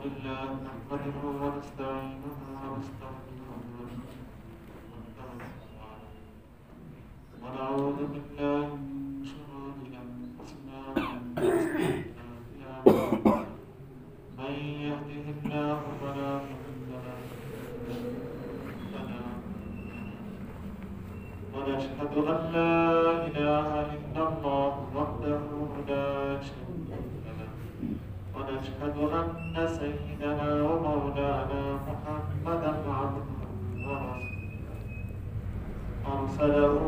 لله نحمده ونستعينه ونستغفره ونعوذ بالله من شرور أنفسنا ومن سيئات أعمالنا من يهده الله فلا مضل له ونشهد أن لا إله إلا الله وحده لا شريك له ونشهد أن سيدنا ومولانا محمدا عبده ورسوله أرسله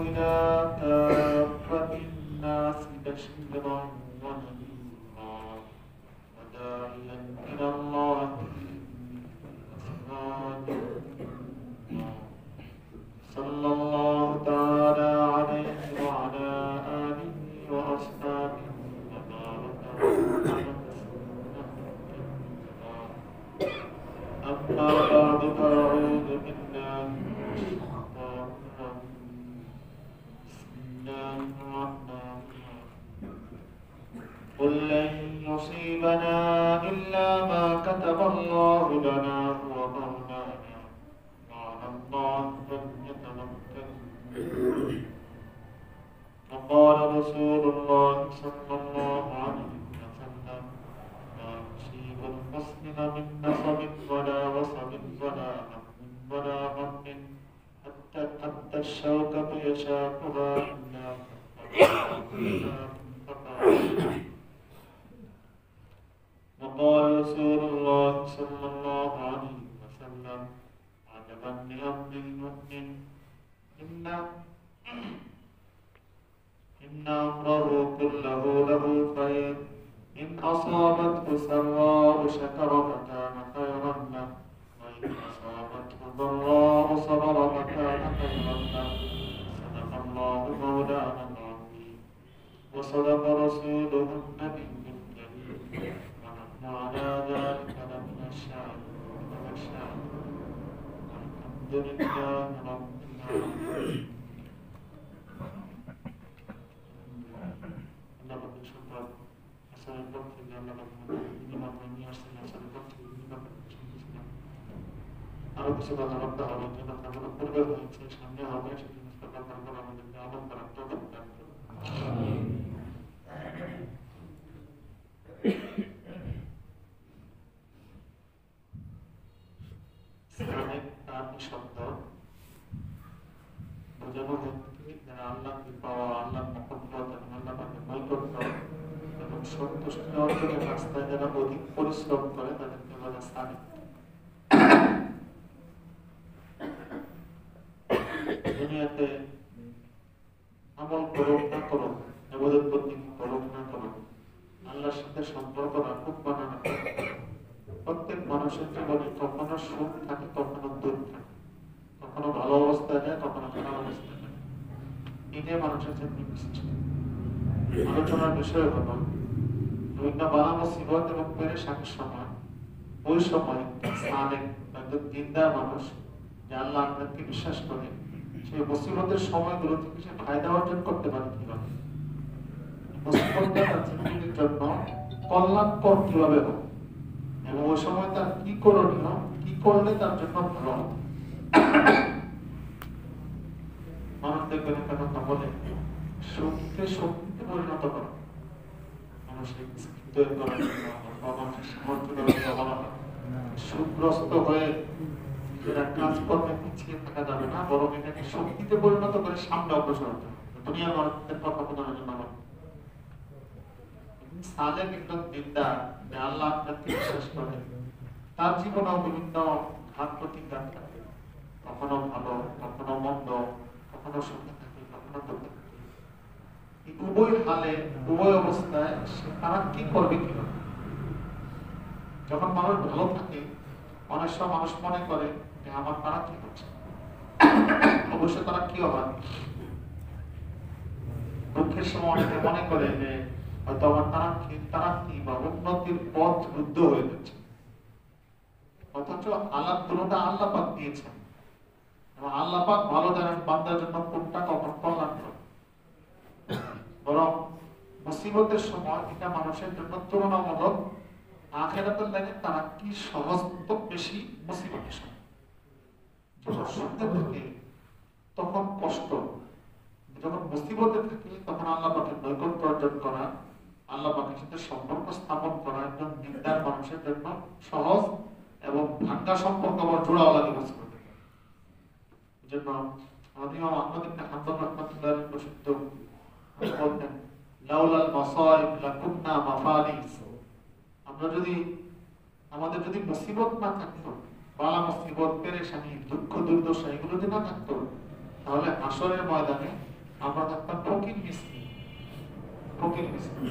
إلى كافة الناس بشيرا ونذيرا وداعيا إلى الله بإذنه صلى الله تعالى عليه وعلى آله وأصحابه وبارك وسلم أما بعد فأعوذ بالله من الشيطان الرجيم بسم الله الرحمن الرحيم قل لن يصيبنا إلا ما كتب الله لنا هو مولانا وعلى الله فليتوكل وقال رسول الله صلى الله عليه وسلم لا يصيب المسلم من نصب ولا وصب ولا هم ولا غم حتى الشوكة يشاقها إلا وقال رسول الله صلى الله عليه وسلم عجبا لأمر المؤمن إن أمره كله له خير إن أصابته سراء شكر فكان خيرا له وإن أصابته ضراء صبر فكان خيرا له صدق الله مولانا العظيم وصدق رسوله النبي الكريم ونحن على ذلك لمن الشاهدين والشاهدين والحمد لله رب العالمين আরো কিছু কথা বলতে হবে যেটা আমাদের পূর্বে হয়েছে সামনে হবে সেটি মুস্তাফা তারপর আমাদেরকে আমল করার তৌফিক দান করুন ইসলামিক আরবি শব্দ বোঝানো হচ্ছে যারা আল্লাহকে পাওয়া আল্লাহর মহব্বত এবং আল্লাহ পাকের নৈকট্য এবং সন্তুষ্টি অর্জনের রাস্তায় যারা অধিক পরিশ্রম করে তাদেরকে বলা সালেক। দুনিয়াতে আমল করুক না করুক, ইবাদত বন্দেগী করুক না করুক, আল্লাহর সাথে সম্পর্ক রাখুক বা না রাখুক, প্রত্যেক মানুষের জীবনে কখনো সুখ থাকে, কখনো দুঃখ থাকে, কখনো ভালো অবস্থায় যায়, কখনো খারাপ অবস্থায় যায়। এটাই মানুষের জন্য বিশিষ্ট আলোচনার বিষয় হল বিভিন্ন বালা মুসিবত এবং পেরেশানির সময় ওই সময় সালেক একজন দিনদার মানুষ যে আল্লাহ আপনাকে বিশ্বাস করে সেই মুসিবতের সময়গুলো থেকে সে ফায়দা অর্জন করতে পারে কিভাবে, মুসিবতটা তার জিন্দগির জন্য কল্যাণকর কিভাবে হোক এবং ওই সময় তার কি করণীয়, কি করলে তার জন্য ভালো হবে। মানুষ দেখবেন একটা কথা বলে শক্তিকে শক্তিতে পরিণত করা, মানুষের তৈরি করার জন্য মানুষের সামর্থ্য বলা হয়। সুগ্রস্ত হয়ে নিজেরা কাজকর্মে পিছিয়ে থাকা যাবে না, বরং এটাকে শক্তিতে পরিণত করে সামনে অগ্রসর হতে হবে। দুনিয়ার মানুষদের কথা বোঝানোর জন্য সালেক একজন দিনদার যে আল্লাহ আপনাকে বিশ্বাস করে, তার জীবনেও বিভিন্ন ঘাত প্রতিঘাত থাকে, কখনো ভালো, কখনো মন্দ, কখনো সুখে থাকে, কখনো দুঃখে থাকে। এই উভয় হালে, উভয় অবস্থায় তারা কি করবে কিভাবে? যখন মানুষ ভালো থাকে অনেক সময় মানুষ মনে করে যে আমার তারা কি হচ্ছে, অবশ্য তারা কি হবে। দুঃখের সময় অনেকে মনে করে যে হয়তো আমার তারা কি বা উন্নতির পথ রুদ্ধ হয়ে যাচ্ছে, অথচ আল্লাহ পুরোটা আল্লাহ পাক দিয়েছেন এবং আল্লাহ পাক ভালো জানেন বান্দার জন্য কোনটা কখন কল্যাণ হবে। বরং মুসিবতের সময় এটা মানুষের জন্য তুলনামূলক আখিরাতের লাগে তারা কি সহজ বেশি মুসিবতের সময় যখন সুখে থাকে তখন কষ্ট, যখন মুসিবতে থাকে তখন আল্লাহ পাকের নৈকট্য অর্জন করা, আল্লাহ পাকের সাথে সম্পর্ক স্থাপন করা একজন দিনদার মানুষের জন্য সহজ, এবং ভাঙ্গা সম্পর্ক আবার জোড়াও লাগে মুসিবতে। এই জন্য আমাদের ইমাম আহমদ ইবনে হাম্বল রাহমাতুল্লাহ আলাইহি প্রসিদ্ধ বলতেন, লাউলাল মাসাইব লাকুন্না মাফালিস। আমরা যদি আমাদের যদি মুসিবত না থাকতো, বালা মুসিবত, পেরেশানি, দুঃখ দুর্দশা এগুলো যদি না থাকতো, তাহলে হাসরের ময়দানে আমরা থাকতাম ফকির মিসকিন। ফকির মিসকিন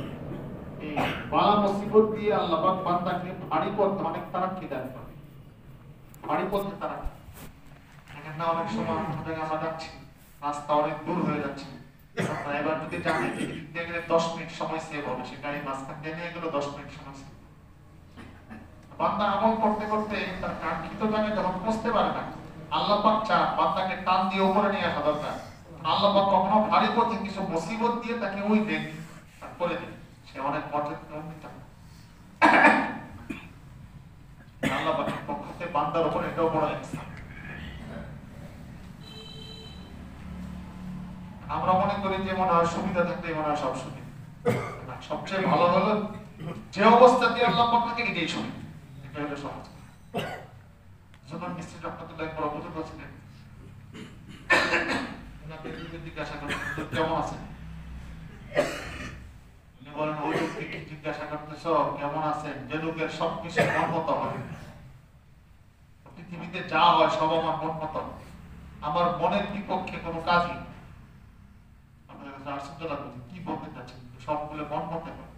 এই বালা মুসিবত দিয়ে আল্লাহ পাক বান্দাকে ভারী পথ অনেক তারাক্কি দান করে। ভারী পথে তারাক্কি, দেখেন না অনেক সময় আমরা যাচ্ছি, রাস্তা অনেক দূর হয়ে যাচ্ছে, এবার যদি জানি যে দিক গেলে 10 মিনিট সময় সেভ হবে, সে গাড়ি মাঝখান দিয়ে নিয়ে গেল 10 মিনিট সময় সেভ। বান্দা আমল করতে করতে তার কাঙ্ক্ষিত জায়গায় যখন পৌঁছতে পারে না, আল্লাহ পাক চান বান্দাকে টান দিয়ে উপরে নিয়ে আসা দরকার। আল্লাহ পাক কখনো ভারী পথে কিছু মুসিবত দিয়ে তাকে ওই দেন করে দেন, সে অনেক পর্যন্ত আল্লাহ পাকের পক্ষ থেকে বান্দার উপর এটাও বড় ইহসান। আমরা মনে করি যে মনে হয় সুবিধা থাকলে মনে হয় সব সুবিধা, সবচেয়ে ভালো হলো যে অবস্থা দিয়ে আল্লাহ পাক তাকে এটাই সুবিধা, এটা হলো সহজ। যখন মিস্ত্রি রহমতুল্লাহ বড় বুজুর্গ ছিলেন, ওনাকে জিজ্ঞাসা করেন কেমন আছেন, উনি বলেন ওই লোককে জিজ্ঞাসা করতেছ কেমন আছেন, যে লোকের সবকিছু মন মতো হয়, পৃথিবীতে যা হয় সব আমার মন মতো, আমার মনের বিপক্ষে কোনো কাজই কি বলতে চাচ্ছেন, সবগুলো মন মতো হয়।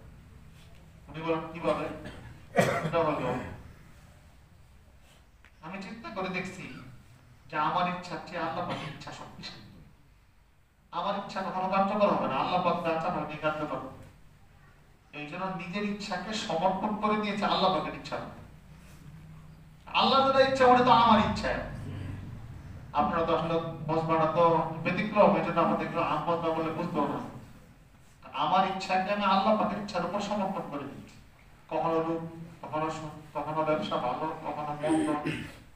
উনি বলেন কিভাবে, আমি চিন্তা করে দেখছি যে আমার ইচ্ছা চেয়ে আল্লাহ পাকের ইচ্ছা সবকিছু, আমার ইচ্ছা কখনো কার্যকর হবে না, আল্লাহ পাক যা চান ওইটাই কার্যকর। এই জন্য নিজের ইচ্ছাকে সমর্পণ করে দিয়েছে আল্লাহ পাকের ইচ্ছা। আল্লাহ যেটা ইচ্ছা ওটা তো আমার ইচ্ছা। আপনারা তো আসলে বসবাটা তো ব্যতিক্রম, এই জন্য আমাদের আহমদ না বলে বুঝবো না। আমার ইচ্ছাকে আমি আল্লাহ পাকের ইচ্ছার উপর সমর্পণ করে দিয়েছি। কখনো রূপ, কখনো সুখ, কখনো ব্যবসা ভালো, কখনো মন্দ।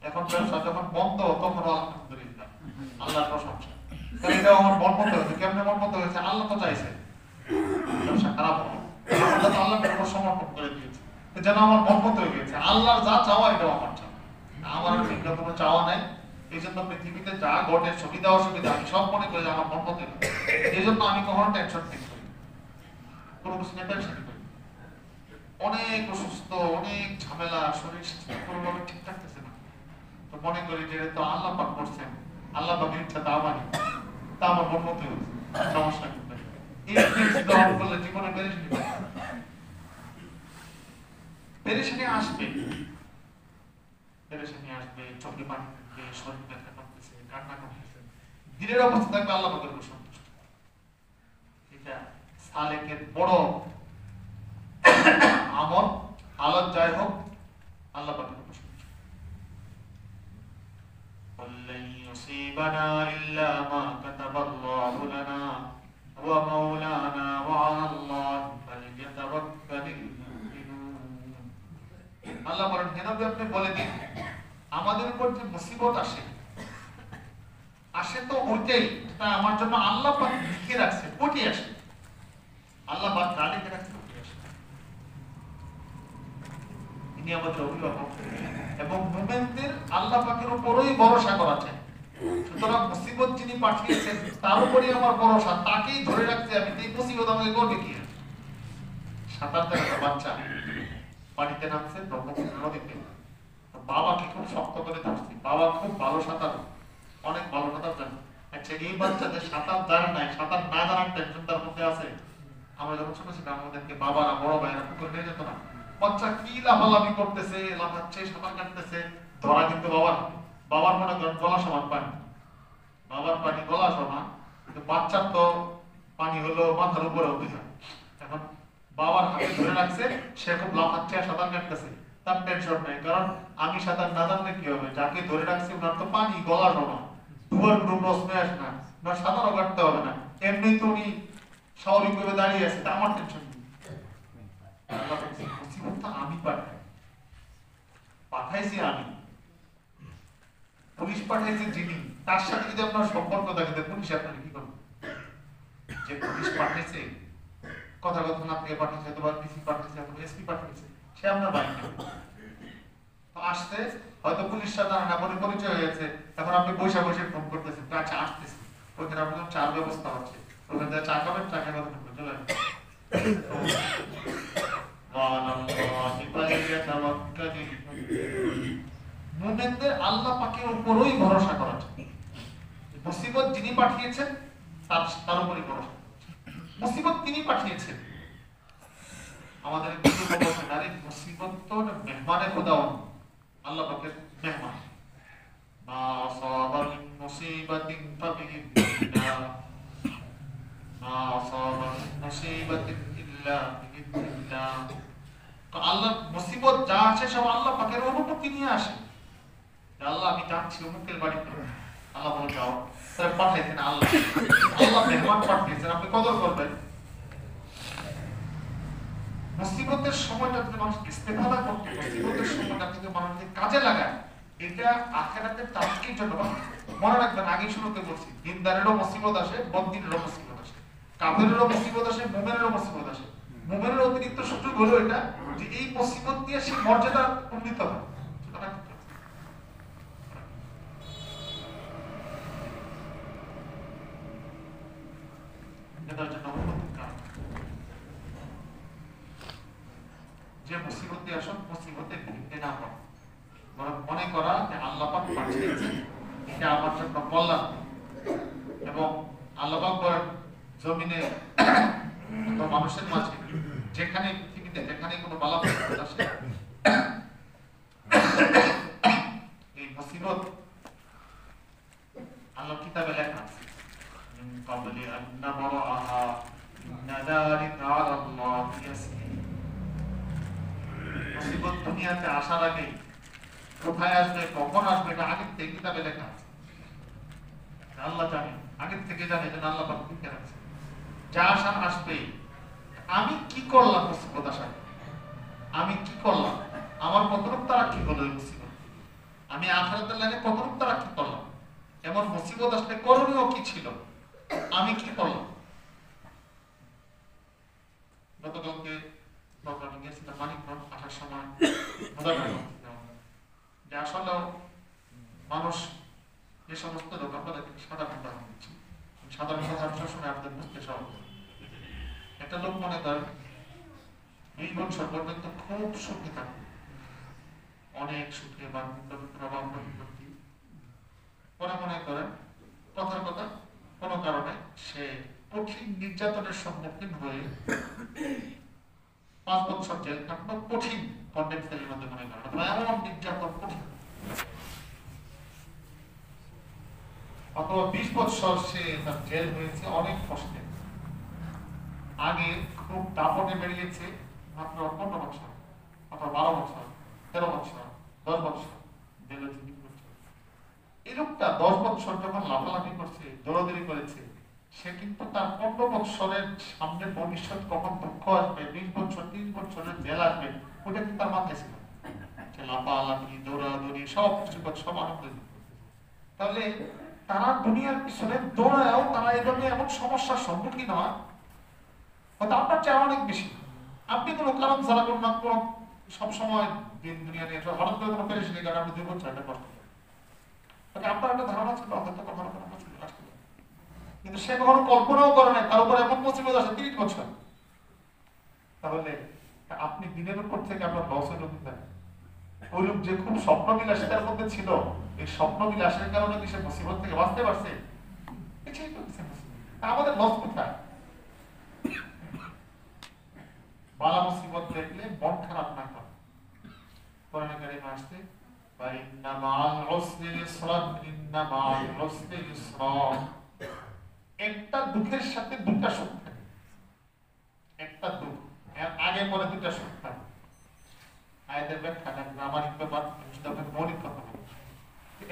এখন ব্যবসা যখন বন্ধ তখন আলহামদুলিল্লাহ, আল্লাহর প্রশংসা। কারণ এটা আমার মন মতো হয়েছে। কেমনে মন মতো হয়েছে? আল্লাহ তো চাইছে ব্যবসা খারাপ হবে, আল্লাহ তো আল্লাহর উপর সমর্পণ করে দিয়েছে, যেন আমার মন মতো হয়ে গেছে। আল্লাহর যা চাওয়া এটাও আমার চাওয়া, আমার ভিন্ন কোনো চাওয়া নাই। এই জন্য পৃথিবীতে যা ঘটে সুবিধা অসুবিধা আমি সব মনে করি আমার মন মতো। এই জন্য আমি কখনো টেনশন ঠিক করি, কোনো কিছু নিয়ে টেনশন করি। অনেক অসুস্থ, অনেক ঝামেলা, শরীর কোনোভাবে ঠিক থাকতেছে না, তো মনে করি যে তো আল্লাহ পাক করছেন, আল্লাহ পাকের ইচ্ছা তা মানি, তা আমার মন মতো হয়েছে, সমস্যা কিন্তু এই গ্রহণ করলে জীবনে পেরেশানি আসবে, পেরেশানি আসবে, চোখে পানি থাকবে, শরীর ব্যথা করতেছে, কান্না করতেছে, দিনের অবস্থা থাকবে আল্লাহ পাকের উপর সন্তুষ্ট। এটা সালেকের বড় আমল, হালত যাই হোক আল্লাহ পাকের উপর সন্তুষ্ট। وَلَن يُصِيبَنَا إِلَّا مَا كَتَبَ اللَّهُ لَنَا هُوَ مَوْلَانَا وَعَلَى اللَّهِ فَلْيَتَوَكَّلِ الْمُؤْمِنُونَ। আল্লাহ বলেন, হে নবী আপনি বলে দিন, আমাদের উপর যে মুসিবত আসে, আসে তো ওইটাই, এটা আমার জন্য আল্লাহ পাক লিখে রাখছে, ওইটাই আসে। আল্লাহ পাক যা লিখে রাখছে ওইটাই আসে। তিনি আমাদের অভিভাবক এবং মুমিনদের আল্লাহ পাকের উপরই ভরসা করা চাই। সুতরাং মুসিবত যিনি পাঠিয়েছেন তার উপরই আমার ভরসা, তাকেই ধরে রাখতে আমি। এই মুসিবত আমাকে করবে কি? সাঁতার একটা বাচ্চা পানিতে নামছে ব্রহ্মপুত্র নদীতে, বাবাকে খুব শক্ত করে ধরছি, বাবা খুব ভালো সাঁতার, অনেক ভালো সাঁতার জানে। আচ্ছা এই বাচ্চাদের সাঁতার জানে নাই, সাঁতার না জানার টেনশন তার মধ্যে আছে। আমরা যখন ছোট ছিলাম আমাদেরকে বাবারা বড় ভাইরা পুকুরে নিয়ে যেত না, বাচ্চা কি লাফালাফি করতেছে, লাফাচ্ছে, সাঁতার কাটতেছে, ধরা কিন্তু বাবার, বাবার মনে করেন গলা সমান পানি, বাবার পানি গলা সমান, কিন্তু বাচ্চার তো পানি হলো মাথার উপরে উঠে যায়। এখন বাবার হাতে ধরে রাখছে, সে খুব লাফাচ্ছে, সাঁতার কাটতেছে, তার টেনশন নেই, কারণ আমি সাঁতার না জানলে কি হবে, যাকে ধরে রাখছি ওনার তো পানি গলা সমান, দুয়ার কোনো প্রশ্নে আসে না, ওনার সাঁতারও কাটতে হবে না, এমনি তো উনি স্বাভাবিকভাবে দাঁড়িয়ে আছে, তা আমার টেনশন নেই। মুসিবতটা আমি পাঠাই, পাঠাইছি আমি, পুলিশ পাঠাইছে যিনি, তার সাথে যদি আপনার সম্পর্ক থাকে পুলিশ আপনাকে কি করবে? যে পুলিশ পাঠিয়েছে, কথা কথা না থেকে পাঠিয়েছে, অথবা ডিসি পাঠিয়েছে, অথবা এসপি পাঠিয়েছে, সে আপনার বাড়ি তো আসতে হয়তো পুলিশ সাথে না বলে পরিচয় হয়েছে, এখন আপনি বসে বসে ফোন করতেছেন, চা আসতেছে, ওইখানে আপনার চার ব্যবস্থা হচ্ছে, ওখানে চা খাবেন, চা খেয়ে কথা চলে মুমিনদের আল্লাহ পাকের উপরই ভরসা করা যায়। মুসিবত যিনি পাঠিয়েছেন তার উপরই ভরসা। মুসিবত তিনি পাঠিয়েছেন, আমাদের কিছু বলছেন আরে মুসিবত তো মেহমানে খোদাও, আল্লাহ পাকের মেহমান। মা আসাবা মিন মুসিবাতিন ফাবিইদ্নিল্লাহ, মা আসাবা মিন মুসিবাতিন ইল্লা বিইদ্নিল্লাহ। তো আল্লাহ মুসিবত যা আছে সব আল্লাহ পাকের অনুমতি নিয়ে আসে। আল্লাহ আমি যাচ্ছি অমুকের বাড়িতে, আল্লাহ বলে যাও, তাহলে পাঠাইছেন আল্লাহ, আল্লাহ মেহমান পাঠিয়েছেন, আপনি কদর করবেন। মুসিবতের সময়টা যদি মানুষ ইস্তেফাদা করতে, মুসিবতের সময়টা যদি মানুষ কাজে লাগায়, এটা আখিরাতের তাফকির জন্য। মনে রাখবেন, আগে শুরুতে বলছি, দিনদারেরও মুসিবত আসে, বদদিনেরও মুসিবত আসে, কাফেরেরও মুসিবত আসে, মুমিনেরও মুসিবত আসে। মুমিনের অতিরিক্ত সুযোগ হলো এটা যে এই মুসিবত দিয়ে সে মর্যাদা উন্নীত হয়। যে মুসিবতে আসুন, মুসিবতে ভুগতে না হয়, বরং মনে করা যে আল্লাহ পাক পাঠিয়েছেন, এটা আমার জন্য কল্যাণ। এবং আল্লাহ পাক বলেন জমিনে মানুষের মাঝে যেখানে পৃথিবীতে যেখানে কোনো বালা মুসিবত আসে, এই মুসিবত আল্লাহ কিতাবে লেখা আছে, মিন ক্বাবলি আন নাবরাহা ইন্না যালিকা আলাল্লাহি ইয়াসির। মুসিবত দুনিয়াতে আসার আগে কোথায় আসবে, কখন আসবে, এটা আগের থেকে কিতাবে লেখা আছে। আল্লাহ জানে, আগের থেকে জানে, যেন আল্লাহ পাক লিখে রাখছে যা আসার আসবে। আমি কি করলাম মুসিবত আসার, আমি কি করলাম, আমার কতটুকু তারা কি হলো এই মুসিবত, আমি আখিরাতের লাইনে কতটুকু তারা কি করলাম, এমন মুসিবত আসলে করণীয় কি ছিল, আমি কি করলাম। গতকালকে প্রোগ্রামে গিয়েছিলাম মানিকগঞ্জ, আসার সময় যে আসলে মানুষ যে সমস্ত লোক আপনাদের সাধারণ উদাহরণ দিচ্ছি, সাধারণ উদাহরণ সবসময় আপনাদের বুঝতে সহজ। একটা লোক মনে করেন 20 বছর পর্যন্ত খুব সুখে থাকবে, অনেক সুখে বা প্রভাব প্রতিপত্তি, পরে মনে করেন কথার কথা কোনো কারণে সে কঠিন নির্যাতনের সম্মুখীন হয়ে 5 বছর জেল কাটলো, কঠিন কন্ডেন্ট সেলের মধ্যে মনে করেন, এমন নির্যাতন কঠিন, অথবা 20 বছর সে তার জেল হয়েছে অনেক কষ্টে, আগে খুব দাপটে বেরিয়েছে মাত্র 15 বছর অথবা 12 বছর, 13 বছর, 10 বছর জেলে জীবিত করছে। এই লোকটা 10 বছর যখন লাফালাফি করছে, দৌড়াদৌড়ি করেছে, সে কিন্তু তার 15 বছরের সামনে ভবিষ্যৎ কখন দুঃখ আসবে, 20 বছর 30 বছরের জেল আসবে, ওটা কিন্তু তার মাথায় ছিল। সে লাফালাফি, দৌড়াদৌড়ি সব কিছু সব আনন্দ। তাহলে তারা দুনিয়ার পিছনে দৌড়ায়ও তারা এই জন্য এমন সমস্যার সম্মুখীন হয়, হয়তো আপনার চেয়ে অনেক বেশি। আপনি কোনো কারণ ছাড়া কোনো না কোনো সবসময় দিন দুনিয়া নিয়ে হঠাৎ করে কোনো পেরেছি কারণ আপনি 2 বছর একটা কষ্ট করেন, আপনার একটা ধারণা ছিল হয়তো কখনো কোনো মুসিবত আসবে, কিন্তু সে কখনো কল্পনাও করে নাই তার উপর এমন মুসিবত আসে 30 বছর। তাহলে আপনি দিনের উপর থেকে আপনার লস হইল কিনা? ওই লোক যে খুব স্বপ্ন বিলাসিতার মধ্যে ছিল, এই স্বপ্ন বিলাসের কারণে কি সে মুসিবত থেকে বাঁচতে পারছে? আমাদের লস কোথায়? বালা মুসিবত দেখলে মন খারাপ না করে। কোরআনে কারিমে আসছে ফাইন্না মাআল উসরি ইসরান ইন্না মাআল উসরি ইসরা। একটা দুঃখের সাথে দুটা সুখ থাকে, একটা দুঃখ এর আগে পরে দুটা সুখ থাকে। আয়াতের ব্যাখ্যা না গ্রামারিক ব্যাপার, শুধু আপনাকে মৌলিক কথা বলবো।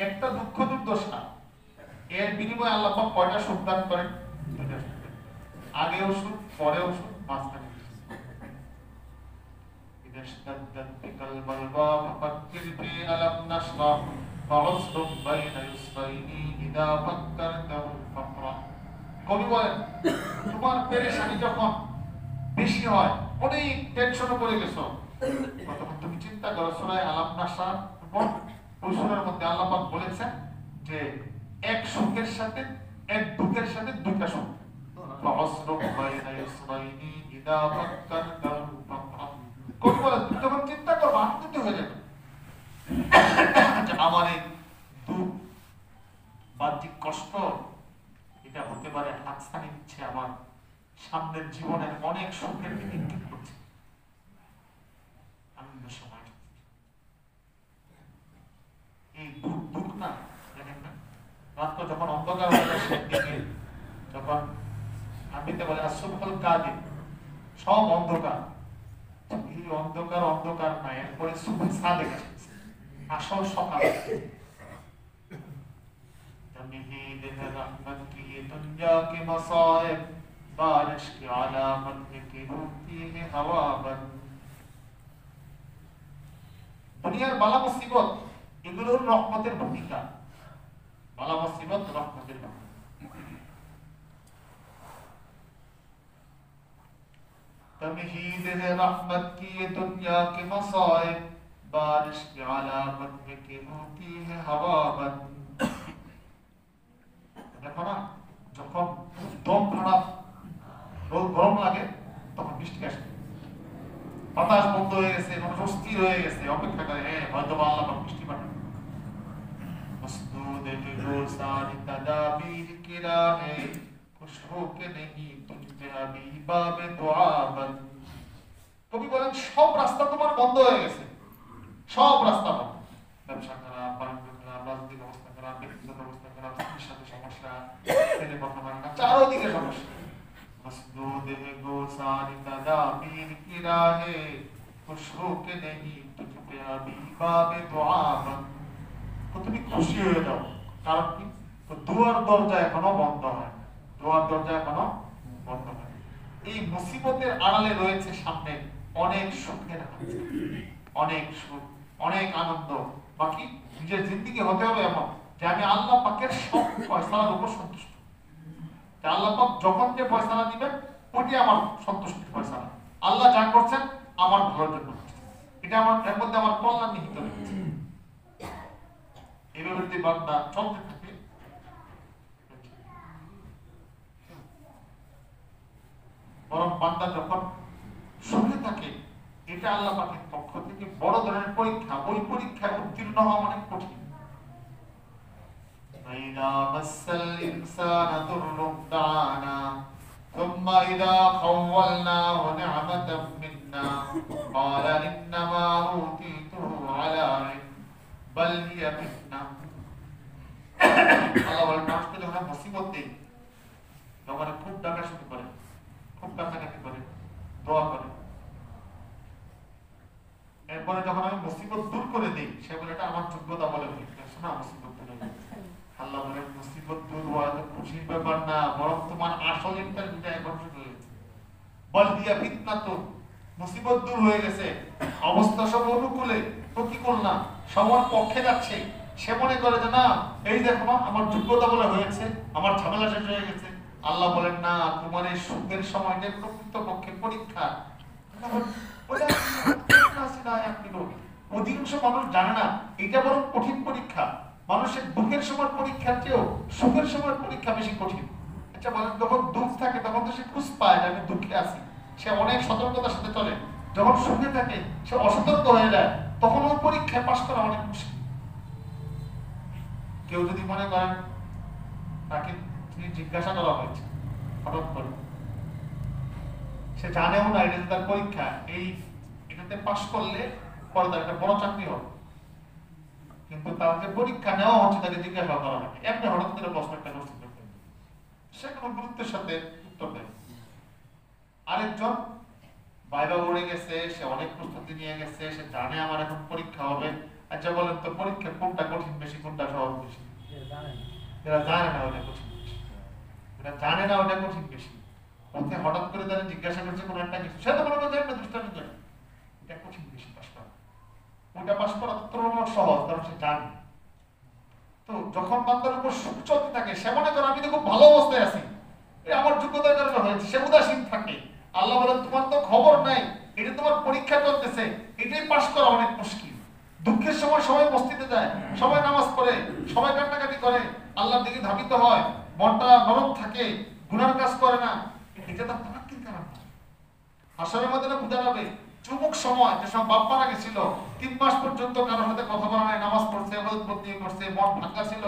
একটা দুঃখ দুর্দশা, এর বিনিময়ে আল্লাহ পাক কয়টা সুখ দান করেন? দুটা সুখ। আগেও সুখ, পরেও সুখ, মাঝখানে إذا اشتدت بك البلوى ففكر في ألم নাশরাহ ফাউসরুম বাইনা ইসরাইনি ইদা ফাক্কারতাহু ফাকরা। কবি বলেন তোমার পেরেশানি যখন বেশি হয়, অনেক টেনশনে পড়ে গেছো, তখন তুমি চিন্তা করো সূরা আলাম নাশরাহ ওই সূরার মধ্যে আল্লাহ পাক বলেছেন যে এক সুখের সাথে এক দুঃখের সাথে দুইটা সুখ। ফাউসরুম বাইনা ইসরাইনি ইদা ফাক্কারতাহু ফাকরা। কবি বলেন তুমি যখন চিন্তা করবে আনন্দিত হয়ে যাবে আমার এই দুঃখ বাহ্যিক কষ্ট এটা হতে পারে হাতছানি দিচ্ছে আমার সামনের জীবনের অনেক সুখের দিকে ইঙ্গিত করছে। আনন্দের সময় এই দুঃখ না, দেখেন না, রাত্র যখন অন্ধকার হয়ে যায় সেদিকে, যখন আরবিতে বলে আসুফল কাদিম, সব অন্ধকার, এই অন্ধকার অন্ধকার নাই, এরপরে সুফল সাদেক আসল সকাল। تمهيد الرحمة की दुनिया के मसाइब बारिश की अलामत की होती है हवा बंद। দুনিয়ার বালা মুসিবত এগুলোর রহমতের ভূমিকা, বালা মুসিবত রহমতের ভূমিকা। तमहीद है रहमत की ये दुनिया के मसाइब बारिश की अलामत की होती है हवा बंद। দেখো না, যখন দম খারাপ গরম লাগে তখন বৃষ্টি আসে, বাতাস বন্ধ হয়ে গেছে, মানুষ অস্থির হয়ে গেছে, অপেক্ষা করে হ্যাঁ হয়তো আল্লাহ পাক বৃষ্টি পাঠাবে। मसदूद गुलसानी तदाबीर की राहें खुश होके नहीं तुझ पे हबीबा में दुआ बंद। কবি বলেন সব রাস্তা তোমার বন্ধ হয়ে গেছে, সব রাস্তা বন্ধ, ব্যবসা খারাপ, বাণিজ্য খারাপ, রাজনৈতিক অবস্থা খারাপ, ব্যক্তিগত অবস্থা খারাপ, স্ত্রীর সাথে সমস্যা, ছেলে কথা মানে না, চারদিকে সমস্যা। मसदूद गुलसानी तदाबीर की राहें खुश होके नहीं तुझ पे हबीबा में दुआ बंद। তো তুমি খুশি হয়ে যাও, কারণ কি দুয়ার দরজা এখনো বন্ধ হয়, দুয়ার দরজা এখনো বন্ধ হয়। এই মুসিবতের আড়ালে রয়েছে সামনে অনেক সুখের হাত, অনেক সুখ, অনেক আনন্দ। বাকি নিজের জিন্দেগি হতে হবে এমন যে আমি আল্লাহ পাকের সব ফয়সালার উপর সন্তুষ্ট, যে আল্লাহ পাক যখন যে ফয়সালা দিবেন ওটি আমার সন্তুষ্টির ফয়সালা, আল্লাহ যা করছেন আমার ভালোর জন্য করছেন, এটা আমার এর মধ্যে আমার কল্যাণ নিহিত রয়েছে। এভাবে যদি বান্দা চলতে থাকে, বরং বান্দা যখন সুখে থাকে এটা আল্লাহ পাকের পক্ষ থেকে বড় ধরনের পরীক্ষা, ওই পরীক্ষায় উত্তীর্ণ হওয়া অনেক কঠিন। فإذا مس الإنسان ضر دعانا ثم إذا خولناه نعمة منا قال إنما أوتيته على علم بل هي فتنة। আল্লাহ বলেন মানুষকে যখন মুসিবত দেই, তখন খুব ডাকা শুরু করে, খুব কান্নাকাটি করে, দোয়া করে, এরপরে যখন আমি মুসিবত দূর করে দিই সে বলে এটা আমার যোগ্যতা বলে শোনা মুসিবত দূর হয়ে গেছে। আল্লাহ বলেন মুসিবত দূর হওয়া তো খুশির ব্যাপার না, বরং তোমার আসল ইন্টারভিউটা এখন শুরু হয়েছে। বল দিয়া ফিতনা, তো মুসিবত দূর হয়ে গেছে, অবস্থা সব অনুকূলে, প্রতিকূল না, সবার পক্ষে যাচ্ছে। সে মনে করে যে না এই দেখো না আমার যোগ্যতা বলে হয়েছে, আমার ঝামেলা শেষ হয়ে গেছে। আল্লাহ বলেন না, তোমার এই সুখের সময়টা প্রকৃত পক্ষে পরীক্ষা। অধিকাংশ মানুষ জানে না এটা বরং কঠিন পরীক্ষা। মানুষের দুঃখের সময় পরীক্ষার চেয়েও সুখের সময় পরীক্ষা বেশি কঠিন। আচ্ছা বলেন, যখন দুঃখ থাকে তখন তো সে খুঁজ পায় যে আমি দুঃখে আছি, সে অনেক সতর্কতার সাথে চলে। যখন সুখে থাকে সে অসতর্ক হয়ে যায়, তখন ওই পরীক্ষায় পাশ করা অনেক মুশকিল। কেউ যদি মনে করেন তাকে জিজ্ঞাসা করা হয়েছে হঠাৎ করে, সে জানেও না এটা তার পরীক্ষা, এটাতে পাশ করলে পরে তার একটা বড় চাকরি হবে, কিন্তু তার যে পরীক্ষা নেওয়া হচ্ছে তাকে জিজ্ঞাসা করা হবে, এমনি হঠাৎ করে প্রশ্ন একটা করতে সে কোনো গুরুত্বের সাথে উত্তর দেয়। আরেকজন বাইরে উড়ে গেছে, সে অনেক প্রস্তুতি নিয়ে গেছে, সে জানে আমার এখন পরীক্ষা হবে। আচ্ছা বলেন তো পরীক্ষা কোনটা কঠিন বেশি, কোনটা সহজ বেশি? এরা জানে না ওটা কঠিন বেশি, এরা জানে না ওটা কঠিন বেশি। ওকে হঠাৎ করে তারা জিজ্ঞাসা করছে কোন একটা কিছু, সে তো মনে করছে একটা দৃষ্টান্ত এটা কঠিন বেশি পাশ করা। ওইটা পাস করা তুলনামূলক সহজ, কারণ সে জানে। তো যখন বান্দার উপর সুখ চলতে থাকে, সে মনে করে আমি তো খুব ভালো অবস্থায় আছি, আমার যোগ্যতার কারণে হয়েছে, সে উদাসীন থাকে। আল্লাহ বলেন তোমার তো খবর নাই, এটা তোমার পরীক্ষা চলতেছে, এটাই পাস করা অনেক মুশকিল। দুঃখের সময় সবাই মসজিদে যায়, সবাই নামাজ পড়ে, সবাই কান্নাকাটি করে, আল্লাহর দিকে ধাবিত হয়, মনটা নরম থাকে, গুনার কাজ করে না, এটা তার তাওয়াক্কুল কারণ। হাসরের মধ্যে বুঝা যাবে চুমুক সময় যে সব বাপ মারা গেছিল, 3 মাস পর্যন্ত কারোর সাথে কথা বলা নাই, নামাজ পড়ছে, ইবাদত করছে, মন ভাঙা ছিল,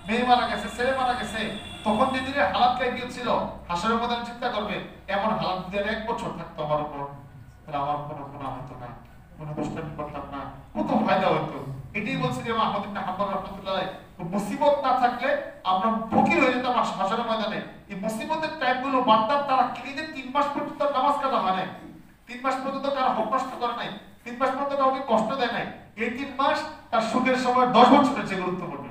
মেয়ে মারা গেছে, ছেলে মারা গেছে, তখন যে দিনের হালাত গিয়েছিল, হাসরের মধ্যে চিন্তা করবে এমন হালাত যদি 1 বছর থাকতো আমার উপর, তাহলে আমার কোনো গুনাহ হতো না, কোনো দুষ্টামি করতাম না, কত ফায়দা হতো। এটাই বলছি যে আহমদ ইবনে হাম্বল রাহমাতুল্লাহ, মুসিবত না থাকলে আমরা ফকির হয়ে যেতাম হাসরের ময়দানে। এই মুসিবতের টাইমগুলো বান্দার তারা কি যে 3 মাস পর্যন্ত নামাজ কাজা হয় না, 3 মাস পর্যন্ত কারো হক নষ্ট করে নাই, 3 মাস পর্যন্ত কাউকে কষ্ট দেয় নাই, এই 3 মাস তার সুখের সময় 10 বছরের চেয়ে গুরুত্বপূর্ণ।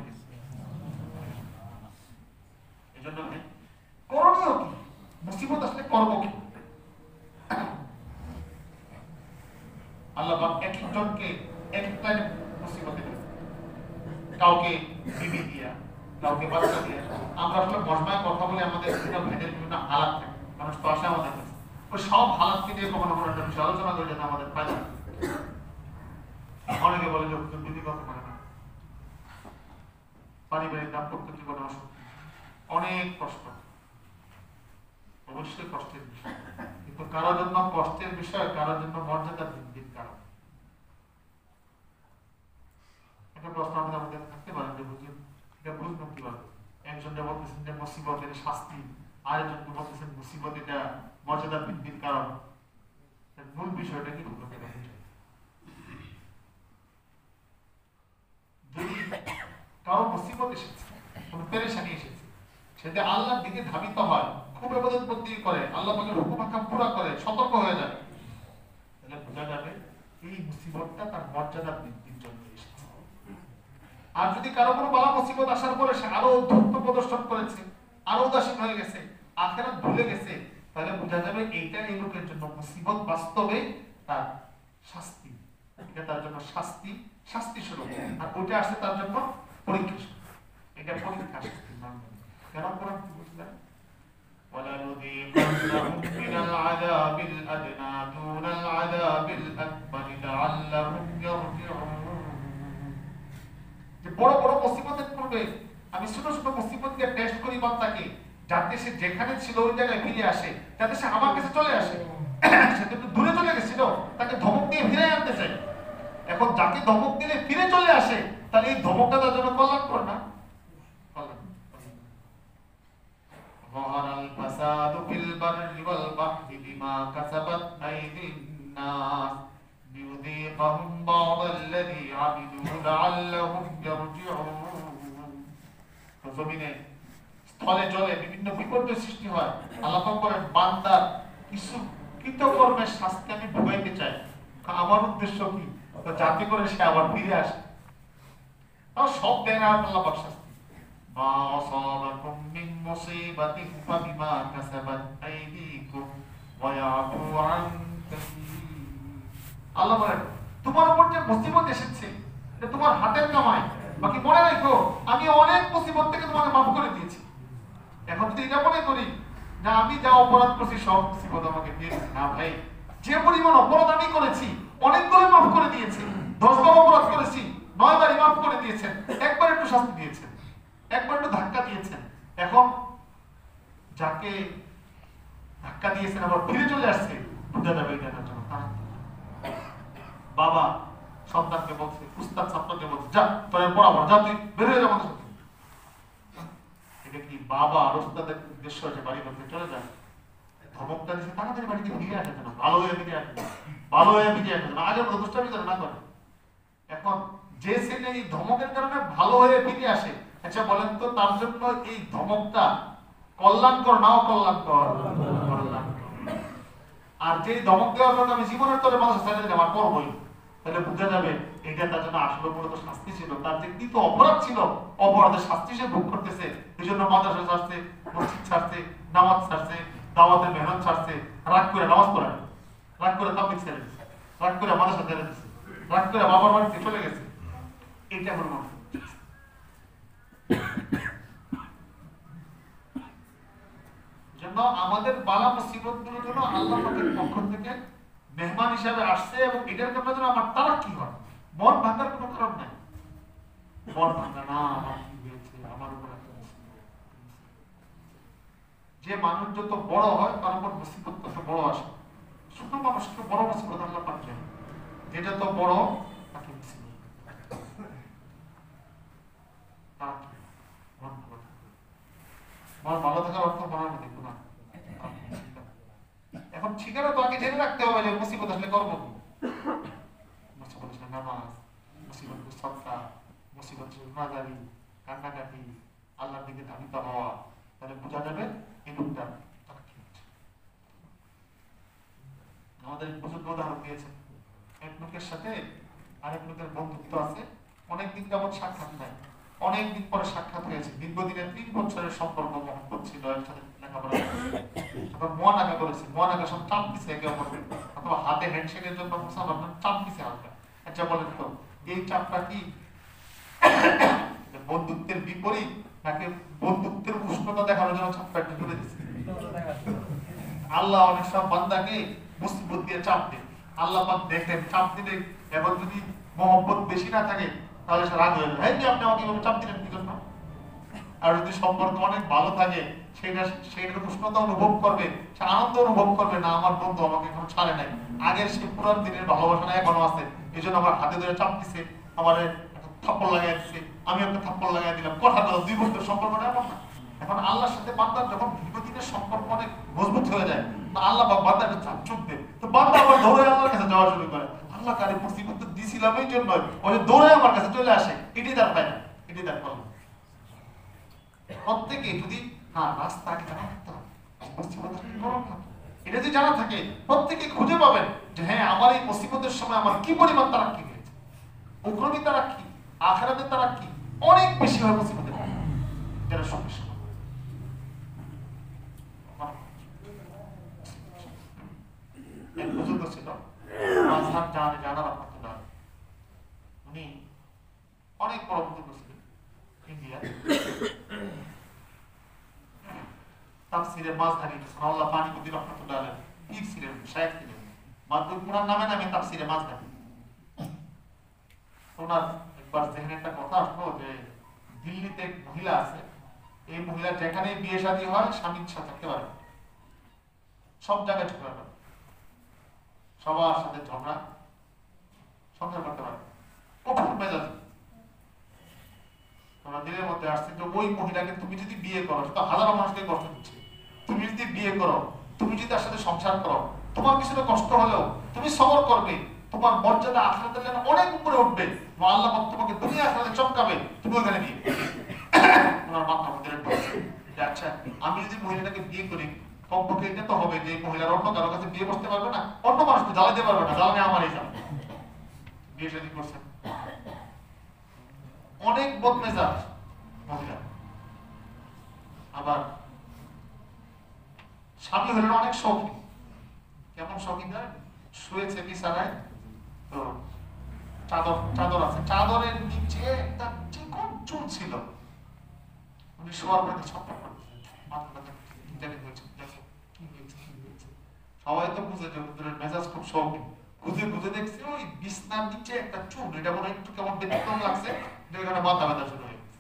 এজন্য করণীয় কি, মুসিবত আসলে করব কি? আল্লাহ পাক এক একজনকে এক একটা মুসিবতে দিয়েছে, কাউকে বিবি দিয়া, কাউকে বাচ্চা দিয়া। আমরা আসলে মজমায় কথা বলে আমাদের বিভিন্ন ভেদের বিভিন্ন হালাত থাকে, মানুষ তো আসে আমাদের কাছে, ওই সব হালাতকে দিয়ে কখনো কোনো একটা বিষয় আলোচনা করে যেতে আমাদের ফায়দা। অনেকে বলে যে বিধি কথা বলে না, পারিবারিক দাম্পত্য জীবনে অনেক কষ্ট, অবশ্যই কষ্টের বিষয়, কিন্তু কারোর জন্য কষ্টের বিষয়, কারোর জন্য মর্যাদা বৃদ্ধির কারণ। একটা প্রশ্ন আমাদের মধ্যে থাকতে পারেন যে বুঝুন এটা বুঝবেন কিভাবে? একজনকে বলতেছেন যে মুসিবত এটা শাস্তি, আরেকজনকে বলতেছেন মুসিবত এটা মর্যাদা বৃদ্ধির কারণ। মূল বিষয়টা কি বুঝতে পারছেন? যদি কারো মুসিবত এসেছে, কোনো পেরেশানি এসেছে, সেটা আল্লাহর দিকে ধাবিত হয়, খুব ইবাদত বন্দেগী করে, আল্লাহ পাকের হুকুম আহকাম পুরা করে, সতর্ক হয়ে যায়, তাহলে বোঝা যাবে এই মুসিবতটা তার মর্যাদা বৃদ্ধির জন্য এসেছে। আর যদি কারো কোনো বালা মুসিবত আসার পরে সে আরো ধূর্ত প্রদর্শন করেছে, আরো উদাসীন হয়ে গেছে, আখিরাত ভুলে গেছে, তাহলে বোঝা যাবে এইটা এই লোকের জন্য মুসিবত, বাস্তবে তার শাস্তি, এটা তার জন্য শাস্তি স্বরূপ, আর ওইটা আসছে তার জন্য পরীক্ষা স্বরূপ। এটা পরীক্ষা শাস্তির নাম। কেন কোরআন কি বুঝলেন? وَلَنُذِيقَنَّهُم مِّنَ الْعَذَابِ الْأَدْنَىٰ دُونَ الْعَذَابِ الْأَكْبَرِ لَعَلَّهُمْ يَرْجِعُونَ। যে বড় বড় মুসিবতের পূর্বে আমি ছোট ছোট মুসিবতকে টেস্ট করি বান্দাকে, যাতে সে যেখানে ছিল ওই জায়গায় ফিরে আসে, যাতে সে আমার কাছে চলে আসে। সে তো দূরে চলে গেছিল, তাকে ধমক দিয়ে ফিরে আনতে চাই। এখন যাকে ধমক দিলে ফিরে চলে আসে, তাহলে এই ধমকটা তার জন্য কল্যাণকর না? ظهر الفساد في البر والبحر بما كسبت أيدي الناس ليذيقهم بعض الذي عملوا لعلهم يرجعون। জমিনে স্থলে জলে বিভিন্ন বিপর্যয় সৃষ্টি হয়, আল্লাহ পাক বলেন বান্দার কিছু কৃতকর্মের শাস্তি আমি ভোগাইতে চাই। আমার উদ্দেশ্য কি? যাতে করে সে আবার ফিরে আসে। আর সব দেন আল্লাহ পাক শাস্তি। মা আসাবাকুম মিন মুসিবাতিন ফাবিমা কাসাবাত আইদিকুম ওয়া ইয়াফু আন কাসীর। আল্লাহ বলেন তোমার উপর যে মুসিবত এসেছে এটা তোমার হাতের কামাই। বাকি মনে রাখো আমি অনেক মুসিবত থেকে তোমাকে মাফ করে দিয়েছি। এখন যদি এটা মনে করি না আমি যা অপরাধ করছি সব মুসিবত আমাকে দিয়েছে, না ভাই, যে পরিমাণ অপরাধ আমি করেছি অনেকগুলো মাফ করে দিয়েছে। 10 বার অপরাধ করেছি, 9 বারই মাফ করে দিয়েছেন, একবার একটু শাস্তি দিয়েছেন, একবার একটু ধাক্কা দিয়েছেন। এখন যাকে ধাক্কা দিয়েছেন আবার ফিরে চলে আসছে, বুঝা যাবে এটা না। বাবা সন্তানকে বলছে, উস্তাদ ছাত্রকে বলছে যা তোর পড়াবো, যা তুই বের হয়ে যা আমাদের সাথে। এটা কি বাবা আর উস্তাদের উদ্দেশ্য আছে বাড়ি করতে চলে যায়? ধমকটা দিচ্ছে তাড়াতাড়ি বাড়িতে ফিরে আসে যেন, ভালো হয়ে ফিরে আসে, ভালো হয়ে ফিরে আসে না, আগের প্রদুষ্টামি যেন না করে। এখন যে ছেলে এই ধমকের কারণে ভালো হয়ে ফিরে আসে, আচ্ছা বলেন তো তার জন্য এই ধমকটা কল্যাণকর না অকল্যাণকর? আর যে ধমক দেওয়ার জন্য আমি জীবনের তলে মানুষ ছেড়ে দিলাম আর পড়বই, তাহলে বুঝা যাবে এটা তার জন্য আসলে মূলত শাস্তি ছিল। তার যে কৃত অপরাধ ছিল, অপরাধের শাস্তি সে ভোগ করতেছে। এই জন্য মাদ্রাসা ছাড়ছে, মসজিদ ছাড়ছে, নামাজ ছাড়ছে, দাওয়াতের মেহনত ছাড়ছে, রাগ করে নামাজ পড়ে, রাগ করে তাবলীগ ছেড়ে দিচ্ছে, রাগ করে মাদ্রাসা ছেড়ে দিচ্ছে। রাগ করে বাবার বাড়িতে চলে গেছে, এটা হলো মানুষ। জন্য আমাদের বালা মুসিবত গুলো যেন আল্লাহ পাকের পক্ষ থেকে মেহমান হিসাবে আসছে, এবং এটার জন্য যেন আমার তারা কি হয়, মন ভাঙার কোনো কারণ নাই। মন ভাঙা না, আমার কি হয়েছে, আমার উপর একটা মুসিবত। যে মানুষ যত বড় হয় তার উপর মুসিবত তত বড় আসে। ছোট মানুষকে বড় মুসিবত আল্লাহ পাক দেন, যেটা তো বড় তাকে মুসিবত। মন ভালো থাকার অর্থ মনের মধ্যে গুনাহ। এখন ঠিকানা তো আগে জেনে রাখতে হবে যে মুসিবত আসলে করবো কি। মুসিবত আসলে নামাজ, মুসিবত সদকা, মুসিবত গুনাহগারি, কান্নাকাটি, আল্লাহর দিকে ধাবিত হওয়া, তাহলে বোঝা যাবে এই লোকটা তারা কি হচ্ছে। আমাদের বুজুর্গ উদাহরণ দিয়েছেন, এক লোকের সাথে আরেক লোকের বন্ধুত্ব আছে, অনেকদিন যাবত সাক্ষাৎ নাই, অনেকদিন পরে সাক্ষাৎ হয়েছে, দীর্ঘদিনের 3 বছরের সম্পর্ক মহব্বত ছিল, একসাথে লেখাপড়া তারপর মোয়ানাকা করেছে, মোয়ানাকা সব চাপ দিছে একে অপরকে, অথবা হাতে হ্যান্ডশেকের জন্য মুসলমান চাপ দিছে হালকা। আচ্ছা বলেন তো এই চাপটা কি বন্ধুত্বের বিপরীত নাকি বন্ধুত্বের উষ্ণতা দেখানোর জন্য চাপটা একটু তুলে দিচ্ছে? আল্লাহ অনেক সব বান্দাকে মুসিবত দিয়ে চাপ দেন, আল্লাহ পাক দেখেন চাপ দিলে এবার যদি মহব্বত বেশি না থাকে তাহলে সে রাগ হয়ে যায়, এই যে আপনি আমাকে এভাবে চাপ দিলেন কি জন্য? আর যদি সম্পর্ক অনেক ভালো থাকে সেটার উষ্ণতা অনুভব করবে, সে আনন্দ অনুভব করবে, না আমার বন্ধু আমাকে এখনো ছাড়ে নাই, আগের সে পুরান দিনের ভালোবাসা এখনো আছে, এই জন্য আমার হাতে ধরে চাপ দিছে, আমার একটা থাপ্পড় লাগাই দিচ্ছে, আমি একটা থাপ্পড় লাগাই দিলাম, কথা কথা 2 বছর সম্পর্কটা এমন না। এখন আল্লাহর সাথে বান্দার যখন দীর্ঘদিনের সম্পর্ক অনেক মজবুত হয়ে যায়, আল্লাহ বান্দাকে চাপ চুপ দেয়, তো বান্দা আবার দৌড়ে আল্লাহর কাছে যাওয়া শুরু করে, আল্লাহ কারে মুসিবত দিছিলাম এই জন্য, ওই দৌড়ে আমার কাছে চলে আসে, এটাই তার পায় না, এটাই তার পায় না। প্রত্যেকে যদি রাস্তা জানা থাকতে হবে, এটা যদি জানা থাকে প্রত্যেকে খুঁজে পাবেন যে হ্যাঁ আমার এই মুসিবতের সময় আমার কি পরিমাণ তারাক্কি হয়েছে, উগ্রমী তারাক্কি, আখিরাতের তারাক্কি অনেক বেশি হয় মুসিবতের যারা সঙ্গে সঙ্গে। এক বুজুর্গ ছিল মাযহাব জানা রাহমাতুল্লাহ, উনি অনেক বড় বুজুর্গ ছিলেন ইন্ডিয়া, তাফসীরে মাযহারি সানাউল্লাহ পানিপতি রাহমাতুল্লাহ আলাইহি পীর ছিলেন, শায়েখ ছিলেন, মাদুর কুরআন নামে নামে তাফসীরে মাযহারি। ওনার একবার জেহেনে একটা কথা আসলো যে দিল্লিতে এক মহিলা আছে, এই মহিলা যেখানে বিয়ে শাদী হয় স্বামীর সাথে থাকতে পারে, সব জায়গায় ঝগড়া করে, সবার সাথে ঝগড়া, সংসার করতে পারে, কঠোর মেজাজ। তোমরা দিনের মধ্যে আসছে যে ওই মহিলাকে তুমি যদি বিয়ে করো, সেটা হাজারো মানুষকে কষ্ট দিচ্ছে, তুমি যদি বিয়ে করো, তুমি যদি তার সাথে সংসার করো, তোমার কিছুটা কষ্ট হলেও তুমি সবর করবে, তোমার মর্যাদা আখিরাতের জন্য অনেক উপরে উঠবে, আল্লাহ পাক তোমাকে দুনিয়া আখিরাতে চমকাবে, তুমি ওখানে বিয়ে। ওনার মাথার মধ্যে যে আচ্ছা আমি যদি মহিলাটাকে বিয়ে করি, কমপক্ষে এটা তো হবে যে মহিলার অন্য কারো কাছে বিয়ে বসতে পারবে না, অন্য মানুষকে জ্বালাতে পারবে না, জ্বালানি আমারই যাবে। বিয়ে শাদী করছেন, অনেক বদমেজাজ মহিলা, আবার স্বামী হলেন অনেক শৌখিন। কেমন শৌখিন জানেন? শুয়েছে বিছানায়, তো চাদর আছে, চাদরের নিচে একটা চিকন চুল ছিল, উনি শোয়ার পরে ছটফট করতেছেন, মাথাটা সবাই তো বুঝে যে হুজুরের মেজাজ খুব শৌখিন, খুঁজে খুঁজে দেখছে ওই বিছনার নিচে একটা চুল, এটা মনে একটু কেমন ব্যতিক্রম লাগছে, এখানে মাথা ব্যথা শুরু হয়ে গেছে।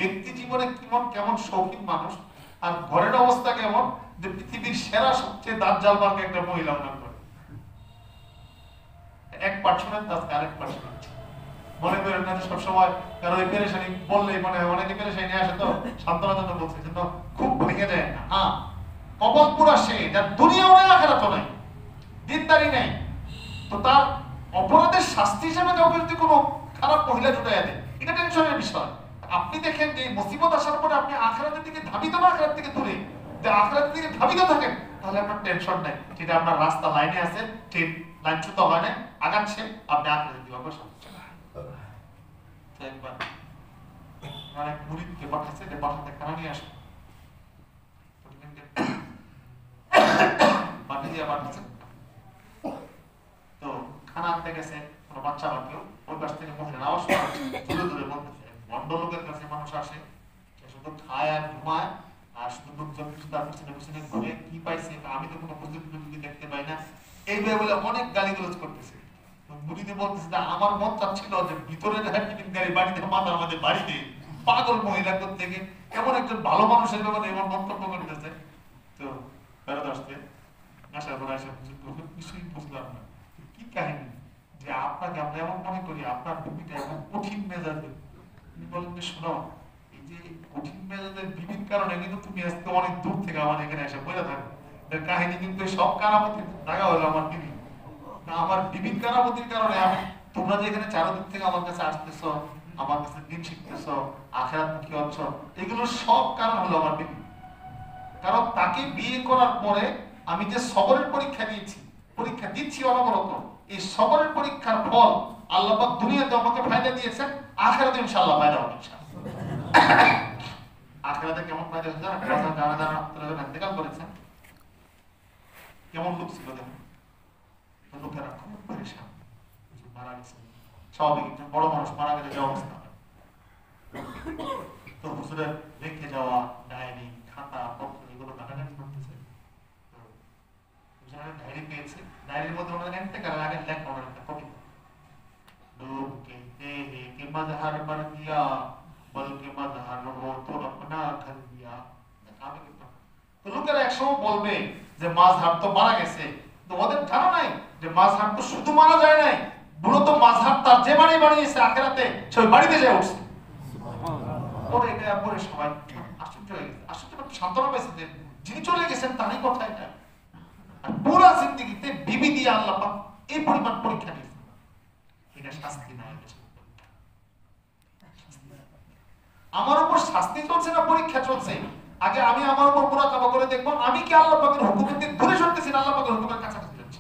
ব্যক্তি জীবনে কেমন শৌখিন মানুষ, আর ঘরের অবস্থা কেমন যে পৃথিবীর সেরা সবচেয়ে দাজ্জাল মার্কা একটা মহিলা মনে করে। এক পার্ট শোনেন তার আরেক পার্ট শোনেন, মনে করেন না যে সবসময় কারো এই পেরেশানি বললেই মনে হয় অনেকে পেরেশানি নিয়ে আসে, তো সান্ত্বনার জন্য বলছে, কিন্তু খুব ভেঙে যায় না। হ্যাঁ কবল পুরা সে, যার দুনিয়াও নাই আখিরাতও নাই, দিনদারি নাই, তো তার অপরাধের শাস্তি হিসেবে কাউকে যদি কোনো খারাপ মহিলা জুটাইয়া দেয়, এটা টেনশনের বিষয়। আপনি দেখেন যে মুসিবত আসার পরে আপনি আখিরাতের দিকে ধাবিত না, আখিরাত থেকে দূরে, যে আখিরাতের দিকে ধাবিত থাকেন, তাহলে আপনার টেনশন নাই, যেটা আপনার রাস্তা লাইনে আছে, ঠিক লাইনচ্যুত হয় না, আগাচ্ছে, আপনি আখিরাতের দিকে অগ্রসর হচ্ছেন। একবার অনেক মুরিদকে পাঠাচ্ছে যে বাসাতে খানা নিয়ে আসে, পাঠিয়ে দিয়ে পাঠাচ্ছে, তো খানা আনতে গেছে, কোনো বাচ্চা বা কেউ ওই পাশ থেকে মহিলার আওয়াজ শোনাচ্ছে, দূরে দূরে বলতেছে। বন্ড লোকের কাছে মানুষ আসে, সে শুধু খায় আর ঘুমায়, আর শুধু লোকজন তার পিছনে পিছনে ঘুরে কি পাইছে, আমি তো কোনো প্রযুক্তি দেখতে পাই না, এই বলে অনেক গালিগালাজ করতেছে। মুড়িতে বলতেছে যে আমার মত চাচ্ছিল যে ভিতরে টিফিন গাড়ি বাড়িতে মাথা আমাদের বাড়িতে পাগল মহিলা থেকে এমন একজন ভালো মানুষের ব্যাপারে এমন মন্তব্য করতেছে। তো ফেরত আসতে আসার পরে আসে কিছুই বুঝলাম না কি কাহিনী, যে আপনাকে আমরা এমন মনে করি আপনার বিবিটা এমন কঠিন মেজাজের। তুমি বলেন যে শোনো, এই যে কঠিন মেজাজের বিবির কারণে কিন্তু তুমি আজকে অনেক দূর থেকে আমার এখানে এসে বলে থাকো। এর কাহিনী কিন্তু সব কারামতি টাকা হলো আমার বিবি, আমার বিবির কারামতির কারণে আমি তোমরা যে এখানে চারদিক থেকে আমার কাছে আসতেছো, আমার কাছে দিন শিখতেছো, আখেরাত মুখী হচ্ছ, এগুলো সব কারণ হলো আমার বিবি। কারণ তাকে বিয়ে করার পরে আমি যে সবরের পরীক্ষা দিয়েছি, পরীক্ষা দিচ্ছি অনবরত, এই সবরের পরীক্ষার ফল আল্লাহ পাক দুনিয়াতে আমাকে ফায়দা দিয়েছেন, আখিরাতে ইনশাআল্লাহ ফায়দা হবে ইনশাআল্লাহ। আখিরাতে কেমন ফায়দা হচ্ছে জানা জানা জানা আপনারা ইন্তেকাল করেছেন, কেমন লোক ছিল দেখুন, লোকেরা খুব পরেশান, মারা গেছে। স্বাভাবিক একজন বড় মানুষ মারা গেলে যে অবস্থা হয়, তো হুজুরের রেখে যাওয়া ডায়েরি খাতা পত্র এগুলো কাটাকাটি করতেছে। তো হুজুরের ডায়েরি পেয়েছে, ডায়েরির মধ্যে ওনার ইন্তেকালের আগে লেখা ওনার একটা কবিতা, लोग कहते हैं कि मजहर मर गया बल्कि मजहर हो तो अपना घर दिया। তো লোকেরা একসময় বলবে যে মাযহাব তো মারা গেছে, তো ওদের জানা নাই যে মাযহাব তো শুধু মারা যায় নাই, মূলত মাযহাব তার যে বাড়ি বানিয়েছে আখিরাতে সেই বাড়িতে যায় উঠছে। পরে এটা পরে সবাই আশ্চর্য হয়ে গেছে, আশ্চর্য সান্ত্বনা পেয়েছে যে যিনি চলে গেছেন তারই কথা এটা। আর পুরো জিন্দেগিতে বিবি দিয়ে আল্লাহ পাক এই পরিমাণ পরীক্ষা নিয়েছে, এটা শাস্তি না, আমার উপর শাস্তি চলছে না পরীক্ষা চলছে। আগে আমি আমার উপর মুরাকাবা করে দেখব আমি কি আল্লাহ পাকের হুকুমের দিকে দূরে সরতেছি না আল্লাহ পাকের হুকুমের কাছাকাছি যাচ্ছি।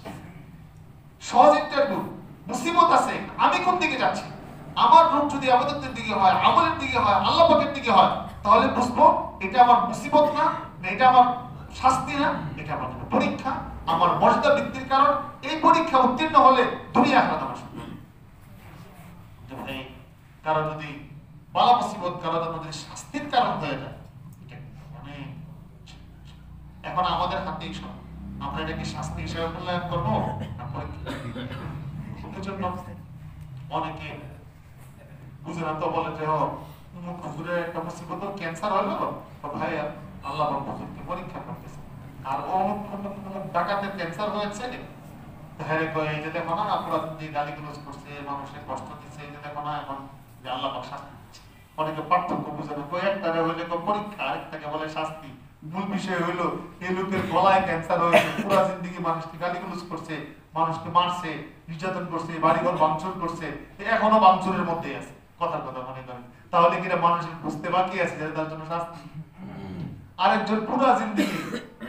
সহজ ইন্টারভিউ, মুসিবত আছে, আমি কোন দিকে যাচ্ছি। আমার রূপ যদি ইবাদতের দিকে হয়, আমলের দিকে হয়, আল্লাহ পাকের দিকে হয়, তাহলে বুঝবো এটা আমার মুসিবত না, এটা আমার শাস্তি না, এটা আমার পরীক্ষা, আমার মর্যাদা বৃদ্ধির কারণ। এই পরীক্ষা উত্তীর্ণ হলে দুনিয়া আখিরাত আমার সুখ। কারো যদি বালা মুসিবত, কারো যদি শাস্তির কারণ হয়ে যায়, এখন আমাদের হাতেই সব, আমরা এটাকে শাস্তি হিসেবে মূল্যায়ন করবো না পরীক্ষা। জন্য অনেকে বুঝে না, তো বলে যে হুজুরের একটা মুসিবত ক্যান্সার হলো, তো ভাই আল্লাহ হুজুরকে পরীক্ষা করতেছে, আর অমুক ডাকাতের ক্যান্সার হয়েছে, হ্যাঁ এই যে দেখো না আপনারা যে গালিগুলোজ করছে, মানুষের কষ্ট দিচ্ছে, এই যে দেখো না এখন যে আল্লাহ পাক শাস্তি দিচ্ছে। অনেকে পার্থক্য বুঝে না, একটারে হইলে পরীক্ষা, আরেকটাকে বলে শাস্তি। মূল বিষয় হইলো এই লোকের গলায় ক্যান্সার হয়েছে, পুরো জিন্দেগি মানুষকে গালিগুলোজ করছে, মানুষকে মারছে, নির্যাতন করছে, বাড়িঘর ভাঙচুর করছে, এখনো ভাঙচুরের মধ্যেই আছে, কথার কথা মনে করেন। তাহলে কিনা মানুষের বুঝতে বাকি আছে যে তার জন্য শাস্তি। আরেকজন পুরো জিন্দেগি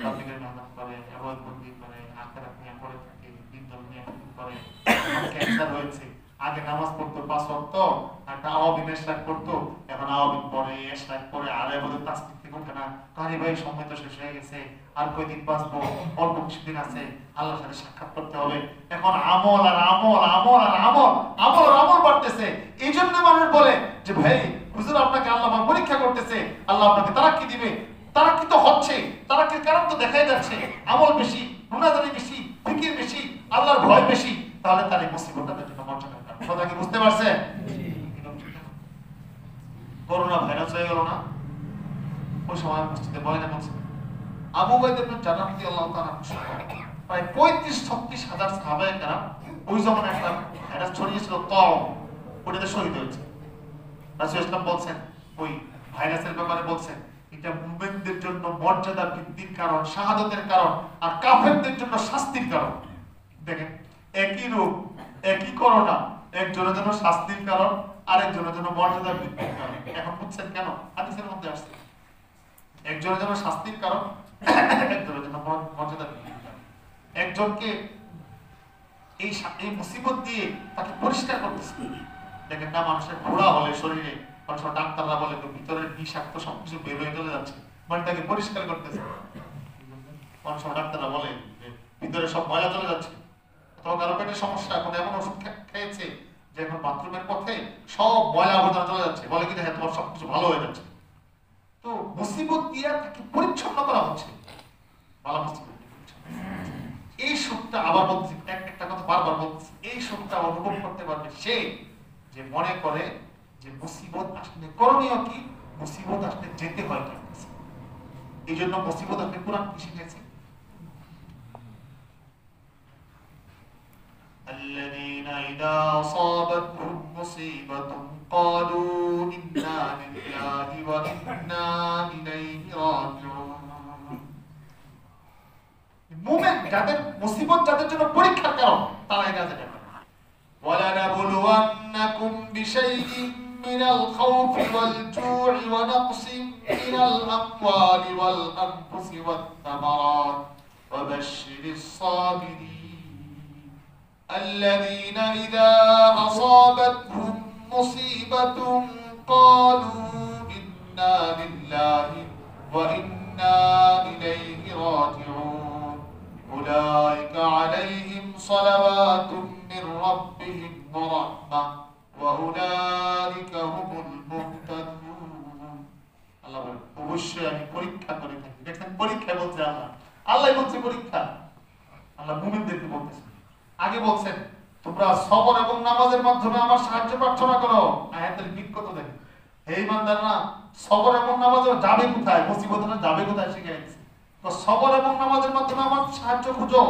পাবলিকের মেহনত করে, এবাদত বন্দেগি করে, আখিরাত নিয়ে পড়ে থাকে, দিন ধর্ম নিয়ে করে, ক্যান্সার হয়েছে, আগে নামাজ পড়তো 5 ওয়াক্ত, একটা আওয়াবিন ইশরাক করতো, এখন আওয়াবিন পড়ে ইশরাক পড়ে, আর এবাদত তাসবিহ থেকে ওঠে না। কারি ভাই সময় তো শেষ হয়ে গেছে, আর কয়দিন বাঁচবো, অল্প কিছুদিন আছে, আল্লাহর সাথে সাক্ষাৎ করতে হবে। এখন আমল আর আমল, আমল আর আমল, আমল আর আমল বাড়তেছে। এই জন্য মানুষ বলে যে ভাই হুজুর আপনাকে আল্লাহ পরীক্ষা করতেছে, আল্লাহ আপনাকে তারাক্কি দিবে। তারাক্কি তো হচ্ছে, তারাক্কির কারণ তো দেখাই যাচ্ছে, আমল বেশি, গুনাহগারি বেশি, ফিকির বেশি, আল্লাহর ভয় বেশি, তাহলে তার এই মুসিবতটা জন্য মর্যাদা কারণ। কথা কি বুঝতে পারছেন? করোনা ভাইরাস হয়ে গেল না, ওই সময় মসজিদে বয়ানে বলছে আবু উবাইদা ইবনে জাররাহ রাদিয়াল্লাহু তাআলা প্রায় 35-36 হাজার সাহাবায়ে কেরাম ওই জমানায় একটা ভাইরাস ছড়িয়েছিল, ওটাতে শহীদ হয়েছে। রাসূল ইসলাম বলছেন ওই ভাইরাসের ব্যাপারে বলছেন এটা মুমিনদের জন্য মর্যাদা বৃদ্ধির কারণ, শাহাদাতের কারণ, আর কাফেরদের জন্য শাস্তির কারণ। দেখেন একই রোগ, একই করোনা, একজনের জন্য শাস্তির কারণ, আরেকজনের জন্য মর্যাদা বৃদ্ধির কারণ। এখন বুঝছেন কেন? হাদিসের মধ্যে আসছে একজনের জন্য শাস্তির কারণ, একজনের জন্য মর্যাদা বৃদ্ধির কারণ। একজনকে এই মুসিবত দিয়ে তাকে পরিষ্কার করতেছে। দেখেন না মানুষের ঘোড়া হলে শরীরে, অনেক সময় ডাক্তাররা বলে ভিতরের বিষাক্ত সবকিছু বের হয়ে চলে যাচ্ছে, মানে তাকে পরিষ্কার করতেছে। অনেক সময় ডাক্তাররা বলে ভিতরে সব ময়লা চলে যাচ্ছে, অথবা কারো পেটের সমস্যা, এখন এমন ওষুধ খেয়েছে যে এখন বাথরুমের পথে সব ময়লা আবর্জনা চলে যাচ্ছে, বলে কি দেখে তোমার সবকিছু ভালো হয়ে যাচ্ছে। তো মুসিবত দিয়ে তাকে পরিচ্ছন্ন করা হচ্ছে, ভালো মুসিবত। এই সুখটা আবার বলছি, একটা কথা বারবার বলছি, এই সুখটা অনুভব করতে পারবে সে যে মনে করে যে মুসিবত আসলে করণীয় কি, মুসিবত আসলে যেতে হয় কি। এই জন্য মুসিবত আপনি কোরআন কি শিখেছে, الذين إذا أصابتهم مصيبة قالوا إنا لله وإنا إليه راجعون। মুমিন যাদের মুসিবত যাদের জন্য পরীক্ষার কারণ তারা এই কাজটা করে। وَلَنَبْلُوَنَّكُمْ بِشَيْءٍ مِّنَ الْخَوْفِ وَالْجُوعِ وَنَقْصٍ مِّنَ الْأَمْوَالِ وَالْأَنفُسِ وَالثَّمَرَاتِ وَبَشِّرِ الصَّابِرِينَ الَّذِينَ إِذَا أَصَابَتْهُم مُّصِيبَةٌ قَالُوا إِنَّا لِلَّهِ وَإِنَّا إِلَيْهِ رَاجِعُونَ أُولَٰئِكَ عَلَيْهِمْ صَلَوَاتٌ مِّن رَّبِّهِمْ وَرَحْمَةٌ وَأُولَٰئِكَ هُمُ الْمُهْتَدُونَ। আল্লাহ বলেন অবশ্যই আমি পরীক্ষা করে থাকি। দেখেন পরীক্ষা বলছে আল্লাহ, আল্লাহ বলছে পরীক্ষা। আল্লাহ মুমিনদেরকে বলতেছে, আগে বলছেন তোমরা সবর এবং নামাজের মাধ্যমে আমার সাহায্য প্রার্থনা করো। আয়াতের বিকৃত দেখেন, হে ইমানদাররা সবর এবং নামাজে যাবে কোথায়, মুসিবতটা যাবে কোথায় শিখে গেছে। তো সবর এবং নামাজের মাধ্যমে আমার সাহায্য খুঁজো,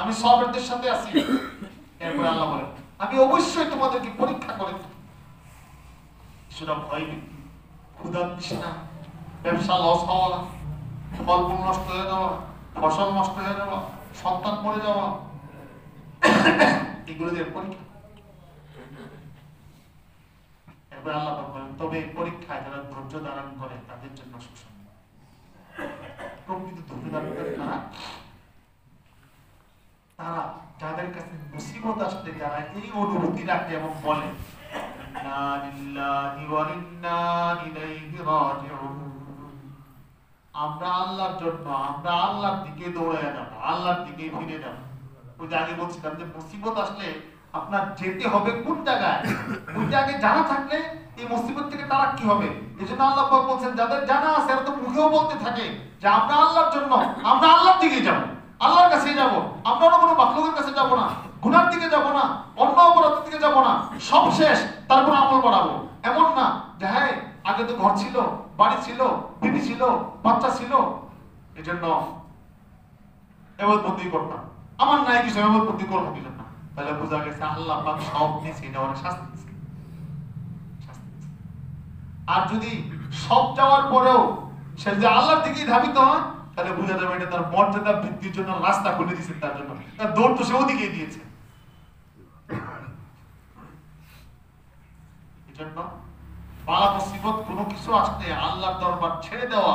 আমি সবরদের সাথে আছি। এরপরে আল্লাহ বলেন আমি অবশ্যই তোমাদেরকে পরীক্ষা করে থাকি। কিছুটা ভয় ভীতি, ক্ষুধা তৃষ্ণা, ব্যবসা লস হওয়া, ফল ফুল নষ্ট হয়ে যাওয়া, ফসল নষ্ট হয়ে যাওয়া, সন্তান মরে যাওয়া, এগুলো দিয়ে পরীক্ষা। এরপরে আল্লাহ বলেন তবে এই পরীক্ষায় যারা ধৈর্য ধারণ করে তাদের জন্য সুসংবাদ। প্রকৃত ধৈর্য ধারণ করে তারা যাদের কাছে মুসিবত আসলে যারা এই অনুভূতি রাখে এবং বলে ইন্না লিল্লাহি ওয়া ইন্না ইলাইহি রাজিউন, আমরা আল্লাহর জন্য, আমরা আল্লাহর দিকে দৌড়ে যাব, আল্লাহর দিকে ফিরে যাব। ওই যে আগে বলছিলাম যে মুসিবত আসলে আপনার যেতে হবে কোন জায়গায়, ওই জায়গায় জানা থাকলে এই মুসিবত থেকে তারা কি হবে। এই জন্য আল্লাহ পাক বলছেন যাদের জানা আছে এরা তো মুখেও বলতে থাকে যে আমরা আল্লাহর জন্য, আমরা আল্লাহর দিকে যাব, আল্লাহর কাছে যাব, আমরা অন্য কোনো মাখলুকের কাছে যাব না, গুনার দিকে যাব না, অন্য অপরাধের দিকে যাব না, সব শেষ তারপর আমল বাড়াবো। এমন না যে হ্যাঁ আগে তো ঘর ছিল, বাড়ি ছিল, বিবি ছিল, বাচ্চা ছিল, এই জন্য এবাদতবন্দি করতাম, আমার নাই কিছু এবাদতবন্দি করবো কি জন্য। তাহলে বোঝা গেছে আল্লাহ পাক সব নিয়েছে, এটা অনেক শাস্তি দিচ্ছে। আর যদি সব যাওয়ার পরেও সে যদি আল্লাহর দিকে ধাবিত হয় তাহলে বোঝা যাবে এটা তার মর্যাদা বৃদ্ধির জন্য রাস্তা খুলে দিয়েছেন, তার জন্য তার দৌড় তো সে ওদিকে দিয়েছে। এই জন্য বালা মুসিবত কোনো কিছু আসলে আল্লাহর দরবার ছেড়ে দেওয়া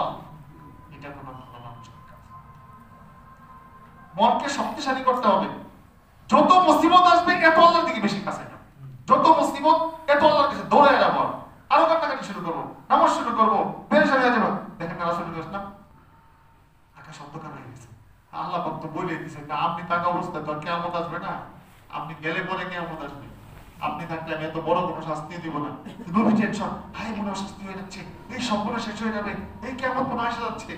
এটা কোনো ভালো মানুষের কাজ। মনকে শক্তিশালী করতে হবে। যত মুসিবত আসবে এত আল্লাহর দিকে বেশি কাছে যাবো, যত মুসিবত এত আল্লাহর কাছে দৌড়ে যাবো, আরো কান্নাকাটি শুরু করবো, নামাজ শুরু করবো, পেরেশানি হয়ে যাবো। দেখেন না রাসূল না আকাশ অন্ধকার হয়ে গেছে, আল্লাহ পাক তো বলে দিয়েছে না আপনি থাকা অবস্থা তো কিয়ামত আসবে না, আপনি গেলে পরে কিয়ামত আসবে, আপনি থাকলে আমি এত বড় কোনো শাস্তি দিব না। নবী টেনশন, হাই মনে শাস্তি হয়ে যাচ্ছে, এই সম্পূর্ণ শেষ হয়ে যাবে, এই কিয়ামত মনে আসে যাচ্ছে,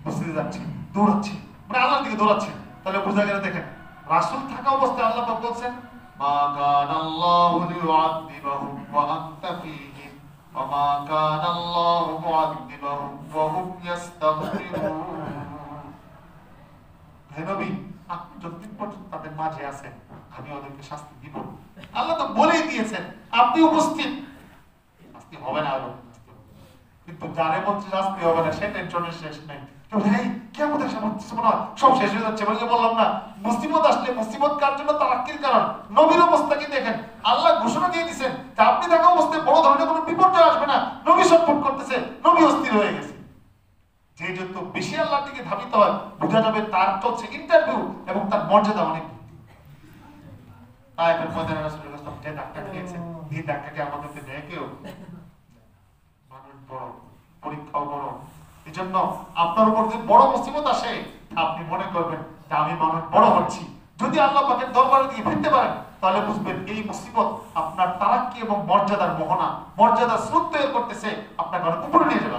বুঝতে যাচ্ছে, দৌড়াচ্ছে, মানে আল্লাহর দিকে দৌড়াচ্ছে। তাহলে বোঝা গেল দেখেন রাসূল থাকা অবস্থায় আল্লাহ পাক বলছেন মা কানাল্লাহু লিউআযিবাহুম ওয়া আনতা ফীহিম ওয়া মা কানাল্লাহু মুআযিবাহুম ওয়া হুম ইস্তাগফিরুন। হে নবী আপনি যতদিন পর্যন্ত তাদের মাঝে আছেন আমি ওদেরকে শাস্তি দিব। আল্লাহ তো বলেই দিয়েছেন আপনি উপস্থিত, শাস্তি হবে না। কিন্তু যারে বলছে শাস্তি হবে না সে টেনশনের শেষ নাই। সব শেষ হয়ে যাচ্ছে, বললাম না মুসিবত আসলে মুসিবত কার জন্য তারাক্কির কারণ। নবীর অবস্থাকে দেখেন, আল্লাহ ঘোষণা দিয়ে দিয়েছেন যে আপনি থাকা অবস্থায় বড় ধরনের কোনো বিপর্যয় আসবে না। নবী সটফট করতেছে, নবী অস্থির হয়ে গেছে। যে যত বেশি আল্লাহর দিকে ধাবিত হয় বোঝা যাবে তার চলছে ইন্টারভিউ এবং তার মর্যাদা অনেক। তাই ময়দানে রাসূলুল্লাহ সাল্লাল্লাহু আলাইহি ওয়াসাল্লাম যে ধাক্কা খেয়েছেন এই ধাক্কাকে আমাদেরকে দেয় কেউ? মানুষ বড়, পরীক্ষাও বড়। এই জন্য আপনার উপর যদি বড় মুসিবত আসে আপনি মনে করবেন যে আমি মানুষ বড় হচ্ছি। যদি আল্লাহ পাকের দরবারে দিকে ফিরতে পারেন তাহলে বুঝবেন এই মুসিবত আপনার তারাক্কি এবং মর্যাদার মোহনা, মর্যাদার স্রোত তৈরি করতেছে, আপনাকে অনেক উপরে নিয়ে যাবে।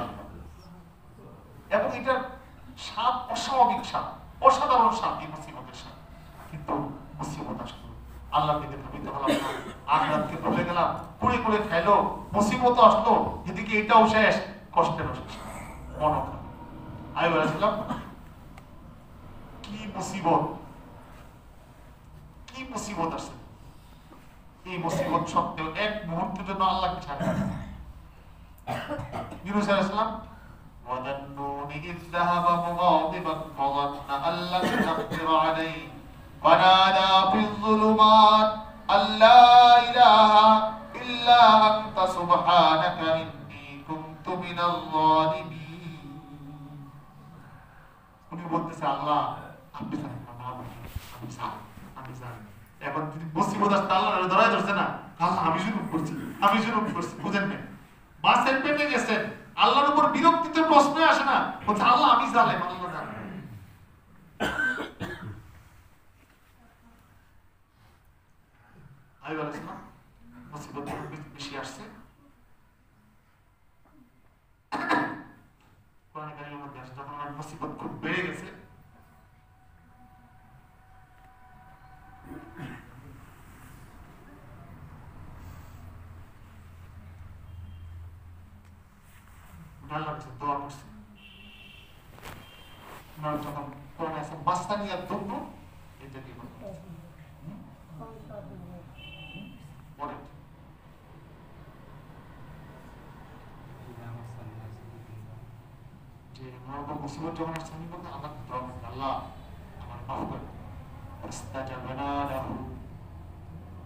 এবং এটার স্বাদ অস্বাভাবিক স্বাদ, অসাধারণ স্বাদ এই মুসিবতের স্বাদ। কিন্তু মুসিবত আসলো, আল্লাহ থেকে ধাবিত হলাম না, আখরাতকে ভুলে গেলাম, কুড়ে কুড়ে খাইলো, মুসিবত আসলো, এদিকে এটাও শেষ, কষ্টেরও শেষ, মনও খারাপ। আমি বলেছিলাম কি মুসিবত, কি মুসিবত আসছে। এই মুসিবত সত্ত্বেও এক মুহূর্তের জন্য আল্লাহকে ছাড়ে না। ইউনূস আলাইহিস সালাম وَذَنُّونِ إِذْ ذَهَبَ مُغَاضِبًا فَظَنَّ أَن لَّن نَّقْدِرَ عَلَيْهِ وَنَادَىٰ فِي الظُّلُمَاتِ أَن لَّا إِلَٰهَ إِلَّا أَنتَ سُبْحَانَكَ إِنِّي كُنتُ مِنَ الظَّالِمِينَ। উনি বলতেছে আল্লাহ আপনি জানেন না, আমি জানি। এখন যদি মুসিবত আসতে আল্লাহর ধরাই ধরছে না, আল্লাহ আমি জুলুম করছি, আমি জুলুম করছি, বুঝেন না? মাছের পেটে গেছেন, আল্লাহর উপর বিরক্তিতে প্রশ্ন আসে না, বলছে আল্লাহ আমি জালেম, আল্লাহ জানেন। আমি বলেছিলাম মুসিবত বেশি আসছে, কোরআনে কারিমের মধ্যে আসে যখন আমার মুসিবত খুব বেড়ে গেছে, আল্লাহর কাছে দোয়া করছে। ওনার যখন কোরআনে আছে মাসতানিয়াত দুর্গ, এটা কি বলে? পরে যে আমার উপর মুসিবত যখন আসছে, আমি বলতে আল্লাহকে দোয়া করছি, আল্লাহ আমার মাফ করে। ফাস্তাজাবনা লাহু,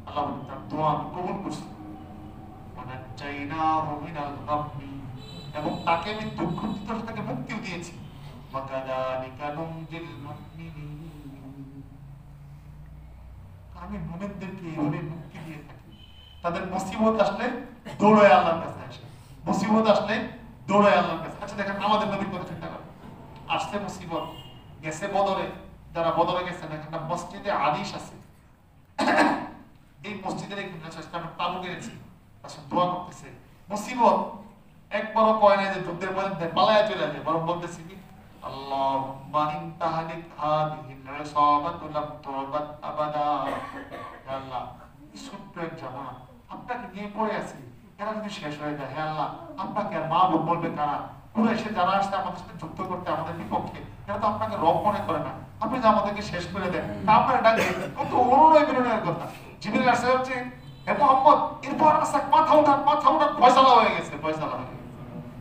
আল্লাহ তার দোয়া আমি কবুল করছি। ওয়ানাজ্জাইনাহু মিনাল গাম্মি, এবং তাকে আমি দুঃখ থেকে মুক্তিও দিয়েছি। ওয়াকাযালিকা নুনজিল মুমিনিন, আমি মুমিনদেরকে এইভাবে মুক্তি দিয়ে থাকি। তাদের মুসিবত আসলে দৌড়ায় আল্লাহর কাছে আসে, মুসিবত আসলে দৌড়ায় আল্লাহর কাছে। আচ্ছা দেখেন আমাদের নবীর কথা চিন্তা করেন, আসছে মুসিবত, গেছে বদরে, যারা বদরে গেছেন একটা মসজিদে আদিশ আছে, এই মসজিদের একদিন আমি তাবু গেছি, আসলে দোয়া করতেছে। মুসিবত একবারও কয় নাই যে যুদ্ধের মধ্যে পালায়া চলে যায়, বরং বলতেছি কি আল্লাহুম্মা ইন তাহলিক হাদিহিল ইসাবাতু লাম তুবাদ আবাদা। হে আল্লাহ, ছোট্ট এক জামাত আপনাকে নিয়ে পড়ে আছি, এরা যদি শেষ হয়ে যায়, হে আল্লাহ আপনাকে আর মা বোন বলবে কারা? কুরাইশে যারা আসছে আমাদের সাথে যুদ্ধ করতে আমাদের বিপক্ষে, এরা তো আপনাকে রব মনে করে না, আপনি যে আমাদেরকে শেষ করে দেন, তা আপনার ডাকে কত অনুনয় বিনয়ের কথা। জিবরিল আসছে হচ্ছে হে মুহাম্মদ এরপর আসা মাথা উঠান, মাথা উঠান, ফয়সালা হয়ে গেছে, ফয়সালা হয়ে গেছে।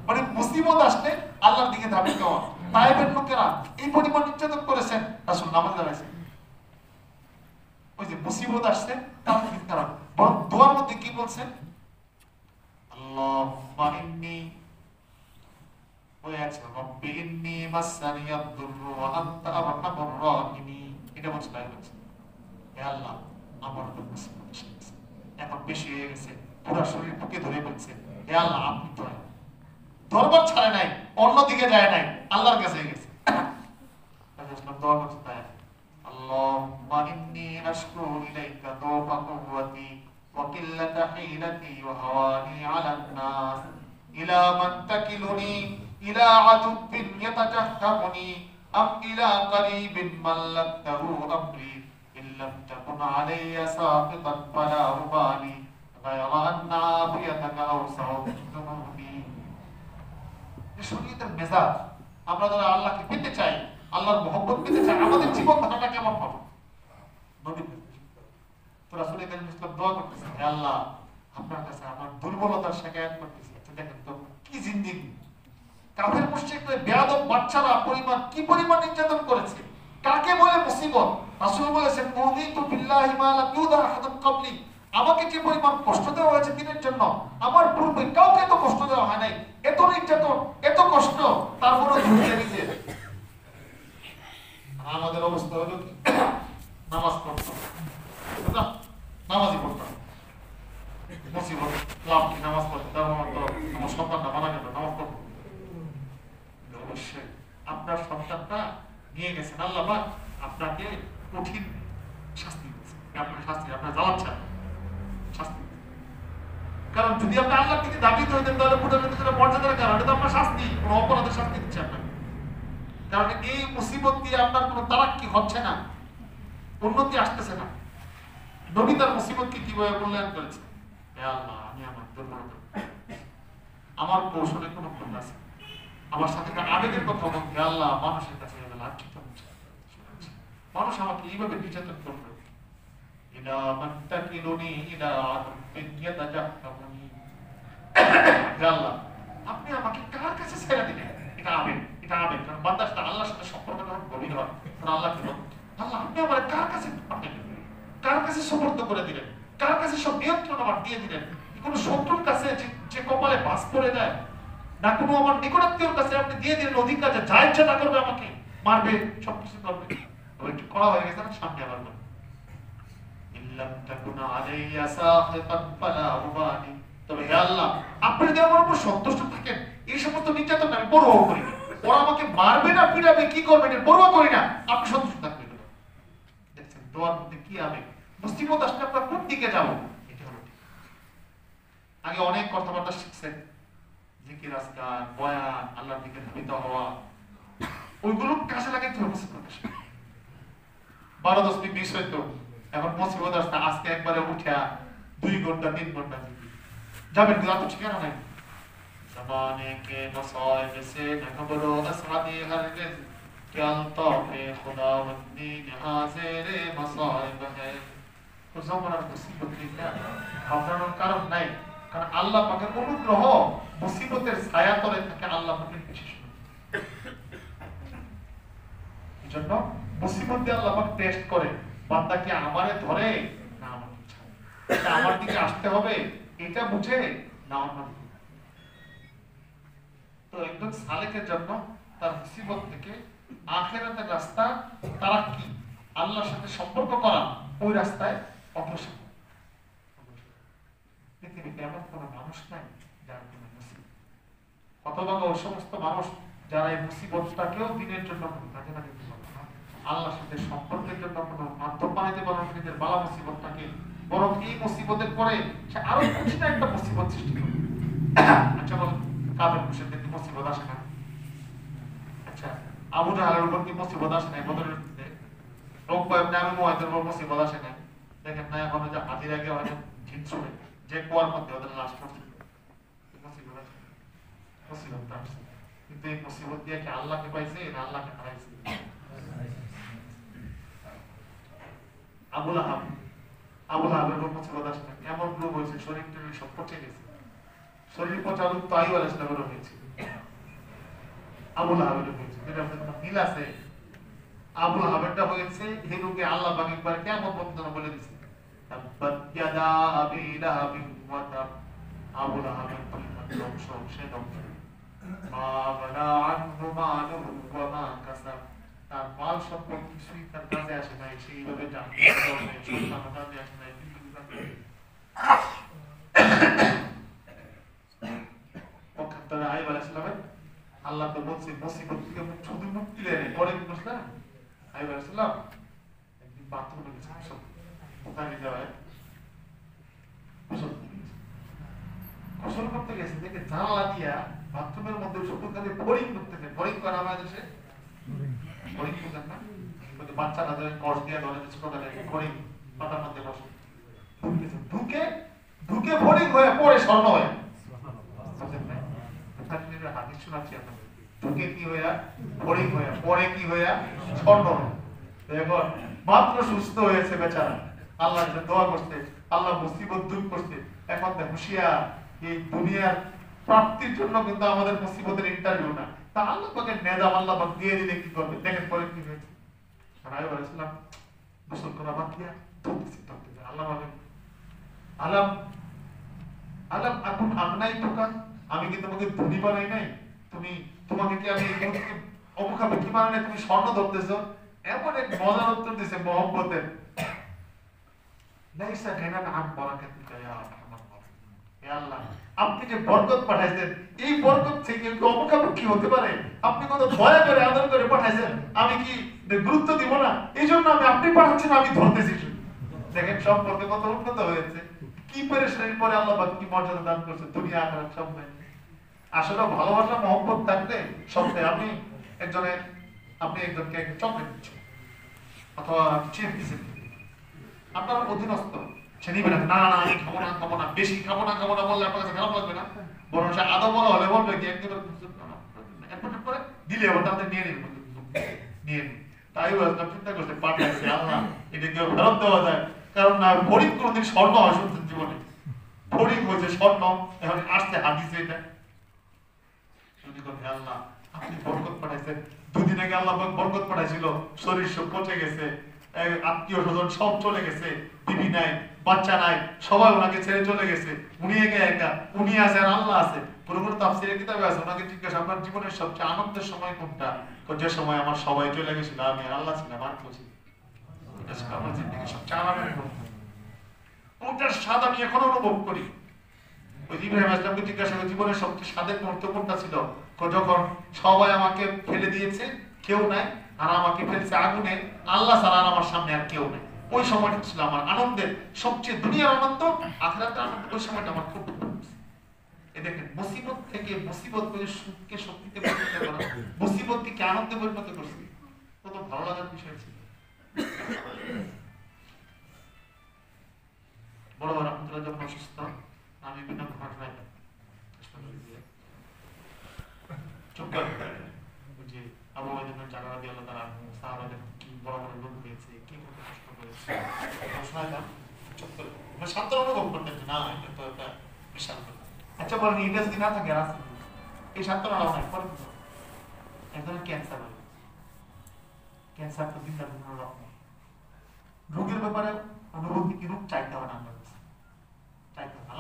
মানে মুসিবত আসলে আল্লাহর দিকে ধাবিত হওয়া। তায়েফের লোকেরা এই পরিমাণ নির্যাতন করেছেন, রাসূল নামাজ দাঁড়াইছেন। ওই যে মুসিবত আসছে তার দিকে খারাপ, বরং দোয়ার মধ্যে কি বলছেন? আল্লাহুম্মা ইন্নী ওয়ায়াত রাব্বি ইন্নী মাসানিয়াদ দুররু ওয়া আনতা আরহামুর রাহিমিন। এটা বলছে তাই বলছে, হে আল্লাহ আমার উপর মুসিবত এসেছে, এখন বেশি হয়ে গেছে, পুরো শরীর বুকে ধরে বলছে, হে আল্লাহ আপনি দয়া। দরবার ছাড়ে নাই, অন্যদিকে যায় নাই, আল্লাহর কাছে গেছে। দোয়া করতে তাই, আল্লাহুম্মা ইন্নী আশকু ইলাইকা দুফা কুওয়াতি ওয়া কিল্লাতা হিলাতি ওয়া হাওয়ানি আলান নাস ইলা মান তাকিলুনি ইলা আদুবিন ইয়াতাজাহহামুনি আম ইলা করিবিন মাল্লাকতাহু আমরি ইল্লাম তাকুন আলাইয়া সাকিতান ফালা উবালি গায়রা আন্না আফিয়াতাকা আওসাউ বিযুনুবি। শরীয়তের মেজাজ, আমরা যারা আল্লাহকে পেতে চাই, আল্লাহর মহব্বত পেতে চাই, আমাদের জীবন ধারাটা কেমন হবে? নবীর তো রাসূল কারীম ইসলাম দোয়া করতেছেন, হে আল্লাহ আপনার কাছে আমার দুর্বলতার শিকায়ত করতেছি। দেখেন তো কি জিন্দেগি, কাফের মুশরিকরা বেয়াদব বাচ্চারা পরিমাণ কি পরিমাণ নির্যাতন করেছে, কাকে বলে মুসিবত। রাসূল বলেছেন মুযিতু বিল্লাহি মা লা ইউদা আহাদুন ক্বাবলি, আমাকে যে পরিমাণ কষ্ট দেওয়া হয়েছে দিনের জন্য, আমার পূর্বে কাউকে এত কষ্ট দেওয়া হয় নাই, এত নির্যাতন, এত কষ্ট, তারপরে ধুয়ে দিতে। আমাদের অবস্থা হলো কি, নামাজ পড়তাম, নামাজই পড়তাম, মুসিবত লাভ কি নামাজ পড়তে, তার মানে তো আমার সন্তানটা মারা গেল, নামাজ পড়বো। অবশ্যই আপনার সন্তানটা নিয়ে গেছেন, আল্লাহ আপনাকে কঠিন শাস্তি দিয়েছে, আপনার শাস্তি, আপনার জ্বালাচ্ছেন শাস্তি। কারণ যদি আপনি আল্লাহর দিকে দাবিত হইতেন তাহলে বুঝাতে সেটা মর্যাদার কারণ, এটা তো আপনার শাস্তি, কোনো অপরাধের শাস্তি দিচ্ছে আপনাকে। কারণ এই মুসিবত দিয়ে আপনার কোনো তারাক্কি হচ্ছে না, উন্নতি আসতেছে না। নবী তার মুসিবতকে কিভাবে মূল্যায়ন করেছে? হে আল্লাহ, আমি আমার দুর্বলতা, আমার কৌশলে কোনো ভুল আছে, আমার সাথে আবেগের কথা বলতে, হে আল্লাহ মানুষের কাছে লাঞ্ছিত হচ্ছে, মানুষ আমাকে এইভাবে নির্যাতন করবে। ইলা মাত্তাকিলুনি ইলা আদমিন ইয়াতাজাক্কামুনি, হে আল্লাহ আপনি আমাকে কার কাছে ছেড়ে দিলেন? এটা আবেগ, এটা আবেগ। কারণ বান্দার সাথে আল্লাহর সাথে সম্পর্ক যখন গভীর হয় তখন আল্লাহ কি বলেন, আল্লাহ আপনি আমার কার কাছে পাঠালেন, কার কাছে সমর্থ করে দিলেন, কার কাছে সব নিয়ন্ত্রণ আমার দিয়ে দিলেন? কোনো শত্রুর কাছে যে কপালে বাস পড়ে যায় না, কোনো আমার নিকটাত্মীয়র কাছে আপনি দিয়ে দিলেন অধিকার যে যা ইচ্ছা তা করবে, আমাকে মারবে, সবকিছু করবে। ওই একটু কড়া হয়ে গেছে না, সামনে আবার বলেন ইল্লাম তাকুনা আলাইয়া সাখিতান ফালা উবানি, তবে হে আল্লাহ আপনি যদি আমার উপর সন্তুষ্ট থাকেন এই সমস্ত নির্যাতন আমি পরোয়া করি না, ওরা আমাকে মারবে না পিটাবে কি করবে না পরোয়া করি না, আপনি সন্তুষ্ট থাকবেন। দেখছেন দোয়ার মধ্যে কি আবেগ। মুসিবত আসলে আমরা কোন দিকে যাবো, এটা হলো ঠিক। আগে অনেক কথাবার্তা শিখছেন, জিকির আজকার বয়ান, আল্লাহর দিকে ধাবিত হওয়া, ওইগুলো কাজে লাগাইতে হবে। মুসিবত আসে 12-10 মিনিট মিস হইতো, এখন মুসিবত আসতে আজকে একবারে উঠা 2 ঘন্টা 3 ঘন্টা যাবেন, কিন্তু তো ঠিকানা নাই। ज़माने के मसाइब से न खबरो असहाबी हरगिज़ क्या अल्ताफ़े खुदावंदी हाज़िर मसाइब है। তো জমানার মুসিবত না ভাবনার কারণ নাই, কারণ আল্লাহ পাকের অনুগ্রহ মুসিবতের ছায়া তলে থাকে আল্লাহ পাকের বিশেষ। এজন্য মুসিবত দিয়ে আল্লাহ পাক টেস্ট করে বান্দা কি আমারে ধরে না আমাকে ছাড়ে, এটা আমার দিকে আসতে হবে এটা বুঝে না অন্য। তো একজন সালেকের জন্য তার মুসিবত থেকে আখিরাতের রাস্তা তারাক্কি, আল্লাহর সাথে সম্পর্ক করা, ওই রাস্তায় অগ্রসর। পৃথিবীতে এমন কোন মানুষ নাই যার কোন মুসিবত, হতভাগা ওই সমস্ত মানুষ যারা এই মুসিবতটাকেও দিনের জন্য কাজে লাগাতে পারে না, আল্লাহর সাথে সম্পর্কের জন্য কোনো মাধ্যম বানাইতে পারে না নিজের বালা মুসিবতটাকে, বরং এই মুসিবতের পরে সে আরো খুশি না একটা মুসিবত সৃষ্টি করে। আচ্ছা বল, কাদের মুশরিকদের কি মুসিবত আসে না? আচ্ছা আবু জাহলের উপর কি মুসিবত আসে না? বদরের যুদ্ধে উকবা ইবনে আবি মুআইতের উপর মুসিবত আসে না? দেখেন না এখন যে হাজির আগে হয় জিন শুনে যে কুয়ার মধ্যে ওদের লাশ পড়ছে, মুসিবত আসে, মুসিবত আসে। কিন্তু এই মুসিবত দিয়ে কি আল্লাহকে পাইছে না আল্লাহকে হারাইছে? আবু লাহাবের উপর মুসিবত আসে না? এমন রোগ হয়েছে শরীর টরীর সব পচে গেছে, শরীর পচা রোগ তো আইয়ুব আলাইহিস সালামের হয়েছে, আবু লাহাবের হয়েছে। এটা কোনো মিল আছে? আবু লাহাবেরটা হয়েছে এই রোগে আল্লাহ পাক একবার কিয়ামত পর্যন্ত বলে দিয়েছে তাব্বাত ইয়াদা আবি লাহাবিন ওয়া তাব, আবু লাহাবের ধ্বংস, সে ধ্বংস। মা বানা আনহু মালুহু ওয়া মা কাসাব, তার মাল সম্পদ কিছুই তার কাজে আসে নাই, সেইভাবে সন্তান কাজে আসে নাই। আইয়ুব আলাইহিস সালামের আল্লাহ তো বলছে মুসিবত থেকে শুধু মুক্তি দেয় না, পরে কি বুঝলেন? আইয়ুব আলাইহিস সালাম একদিন বাথরুমে গেছে, কোথায় যায় গোসল করতে গেছে, দেখে জানালা দিয়া বাথরুমের মধ্যে শুধু খালি বোরিং করতেছে। বোরিং করা আমাদের দেশে বোরিং বুঝেন না? বাচ্চারা কষ দিয়ে ধরে ছোটবেলায় বোরিং পাতার মধ্যে বসে ঢুকে ঢুকে বোরিং হয়ে পরে স্বর্ণ হয়ে হাদিস শোনাচ্ছি আপনাকে। ঢুকে কি হইয়া বোরিং হইয়া, পরে কি হইয়া স্বর্ণ হয়ে। এখন মাত্র সুস্থ হয়েছে বেচারা, আল্লাহর কাছে দোয়া করতে, আল্লাহ মুসিবত দূর করতে। এখন হুঁশিয়ার, এই দুনিয়ার প্রাপ্তির জন্য কিন্তু আমাদের মুসিবতের ইন্টারভিউ না, তা আল্লাহ পাকে নেজাম আল্লাহ পাক দিয়ে দিলে কি করবে? দেখেন পরে কি হয়েছে। আইয়ুব আলাইহিস সালাম গোসল করা বাদ দিয়া ধরতেছে আল্লাহ বলেন আলাম আলাম আকুন আগনাইতুকা, আমি কি তোমাকে ধনী বানাই নাই? তোমাকে কি আমি অমুখাবে কি বানাই নাই? তুমি স্বর্ণ ধরতেছো? এমন এক মজার উত্তর দিছে মহব্বতের, লাইসা গায়নান আন বারাকাতিকা ইয়া আরহামার রাহিমিন। হে আল্লাহ, আপনি যে বরকত পাঠাইছেন, এই বরকত থেকে কি অমুখাপেক্ষী হতে পারে? আপনি কত দয়া করে আদর করে পাঠাইছেন, আমি কি গুরুত্ব দিব না? এই জন্য আমি আপনি পাঠাচ্ছেন, আমি ধরতেছি। দেখেন সম্পর্কে কত উন্নত হয়েছে, কি পরেশানির পরে আল্লাহ পাক কি মর্যাদা দান করছে, দুনিয়া আখিরাত সব নাই। আসলে ভালোবাসা মহব্বত থাকলে সবটাই। আপনি একজনকে চকলেট দিচ্ছেন অথবা চিপস দিচ্ছেন, আপনার অধীনস্থ সে নিবে না, না না আমি খাবো না বেশি খাবো না বললে আপনার কাছে খারাপ লাগবে না? বরং সে আদৌ বলা হলে বলবে কি একদম করে দিলে আবার তাদের নিয়ে নেবে, নিয়ে নেবে। তাই চিন্তা করছে পাঠাইছে আল্লাহ এটা কেউ ফেরত দেওয়া যায়, কারণ না গরিব কোনদিন স্বর্ণ হয় শুনছেন জীবনে, গরিব হয়েছে স্বর্ণ, এখন আসতে হাদিসে এটা আল্লাহ আপনি বরকত পাঠাইছেন। দুদিন আগে আল্লাহ বরকত পাঠাইছিল, শরীর সব পচে গেছে, আত্মীয় স্বজন সব চলে গেছে, বিবি নাই বাচ্চা নাই, সবাই ওনাকে ছেড়ে চলে গেছে, উনি একা, উনি আছে আর আল্লাহ আছে। পুরোপুরি তাফসীরে কিতাবে আছে, ওনাকে জিজ্ঞাসা আপনার জীবনের সবচেয়ে আনন্দের সময় কোনটা? যে সময় আমার সবাই চলে গেছিল, আমি আর আল্লাহ ছিলাম, আর কেউ ছিল। এটা ছিল আমার জিন্দেগির সবচেয়ে আনন্দের মুহূর্ত। ওটার স্বাদ আমি এখন অনুভব করি। ওই ইব্রাহিম আসলামকে জিজ্ঞাসা করে জীবনের সবচেয়ে স্বাদের মুহূর্ত কোনটা ছিল? যখন সবাই আমাকে ফেলে দিয়েছে, কেউ নাই, আর আমাকে ফেলছে আগুনে, আল্লাহ ছাড়া আর আমার সামনে আর কেউ নেই। ওই সময়টা ছিল আমার আনন্দের সবচেয়ে, দুনিয়ার আনন্দ আখিরাতের আনন্দ, ওই সময়টা আমার খুব ভালো লাগছে। এই দেখেন মুসিবত থেকে মুসিবত করে সুখকে শক্তিতে পরিণত করা, মুসিবতকে আনন্দে পরিণত করছে, কত ভালো লাগার বিষয় ছিল। বড় বড় রহমতুল্লাহ যখন অসুস্থ, আমি বিভিন্ন ঘটনায় চুপ করে যে আবু ওয়াইদের জানা দিয়ে আল্লাহ তাআলা সাহাবাদের কি বড় বড় লোক হয়েছে, কি কত কষ্ট করেছে, শোনাইলাম চুপ করে, মানে শান্ত অনুভব করতেন যে না এটা তো একটা বিশাল ব্যাপার। আচ্ছা বলেন এটা যদি না থাকে আর আছে এই শান্তনাও নাই, পরে একজনের ক্যান্সার হলো, ক্যান্সার তো ভিন্ন ভিন্ন রকম রোগের ব্যাপারে অনুভূতি কি রূপ চাইতে হবে না, চাইতে হবে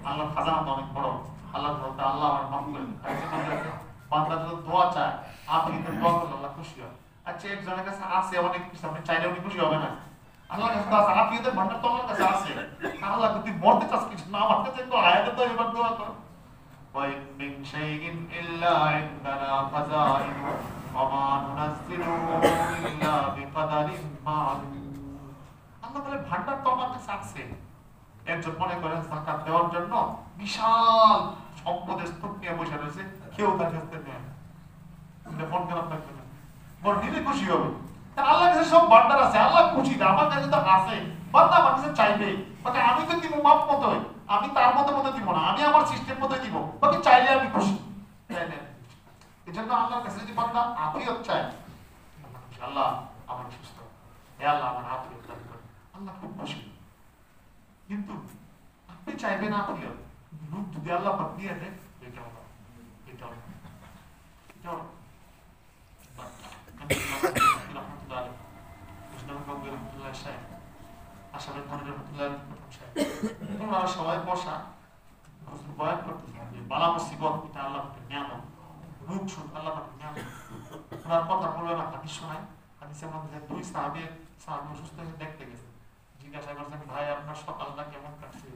আল্লাহ খাজানা তো অনেক বড়, আল্লাহ আমার মাফ করে বান্দা যদি দোয়া চায়, আপনি তো দোয়া করলে আল্লাহ খুশি হয়। আচ্ছা একজনের কাছে আছে অনেক কিছু, আপনি চাইলে উনি খুশি হবে না? আল্লাহর কাছে আছে, আত্মীয়দের ভান্ডার তো আল্লাহর কাছে আছে। আল্লাহ তুই মরতে চাস কিছু না, আমার কাছে একটু আয়াতে তো এবার দোয়া কর। وَإِن مِّن شَيْءٍ إِلَّا عِندَنَا خَزَائِنُهُ وَمَا نُنَزِّلُهُ إِلَّا بِقَدَرٍ مَّعْلُومٍ। আল্লাহ বলে ভান্ডার তো আমার কাছে আছে। একজন মনে করেন যাকাত দেওয়ার জন্য বিশাল সম্পদের স্তূপ নিয়ে বসে রয়েছে, কেউ তার কাছে নেয় না, মন খারাপ লাগবে না, মন নিলে খুশি হবে। আল্লাহর কাছে সব ভান্ডার আছে, আল্লাহ খুশি না, আমার কাছে তো আছে, বান্দা আমার কাছে চাইবে, বাকি আমি তো দিব মাপ মতোই, আমি তার মতো দিব না, আমি আমার সিস্টেম মতো দিব, বাকি চাইলে আমি খুশি। এই জন্য আল্লাহর কাছে যদি বান্দা আফিয়ত চায়, আল্লাহ আমার সুস্থ, হে আল্লাহ আমার আফিয়ত দান করুন, আল্লাহ খুব খুশি। কিন্তু আপনি চাইবেন আফিয়ত, রূপ যদি আল্লাহ পাক দিয়ে দেয়, এটাও সবাই বসা বয়ান করতেছে বালা মুসিবত এটা আল্লাহ পাকের নিয়ামত, রূপ সুখ আল্লাহ পাকের নিয়ামত। ওনার কথা বলবে না, হাদিস শোনায়, হাদিসের মধ্যে দুই সাহাবী অসুস্থ হয়ে দেখতে গেছে, জিজ্ঞাসা করছেন ভাই আপনার সকালটা কেমন কাটছে?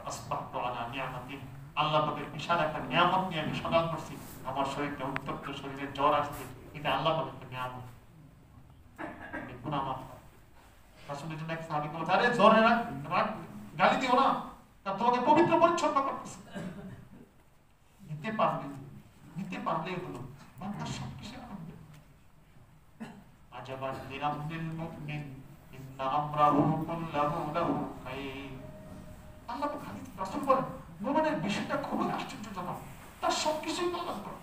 আসবাহতু আলা নিয়ামাতিন, আল্লাহ পাকের বিশাল একটা নিয়ামত নিয়ে আমি সকাল করছি, আমার শরীরটা উত্তপ্ত, শরীরে জ্বর আসছে, এটা আল্লাহ পাকের নিয়ামত, গুনাহ মাফ। রাসূলের জন্য এক সাহাবী বলছে আরে জ্বরে রাগ গালি দিও না, তা তোমাকে পবিত্র পরিচ্ছন্ন করতেছে। নিতে পারলে হলো বান্দা সবকিছু করবে। আজাবান লিরাব্বিল মুমিন ইন্না আমরাহু কুল্লাহু লাহু খায়র। আল্লাহ খালি রাসূল বলেন মুমিনের বিষয়টা খুবই আশ্চর্যজনক, তার সবকিছুই আল্লাহ করে।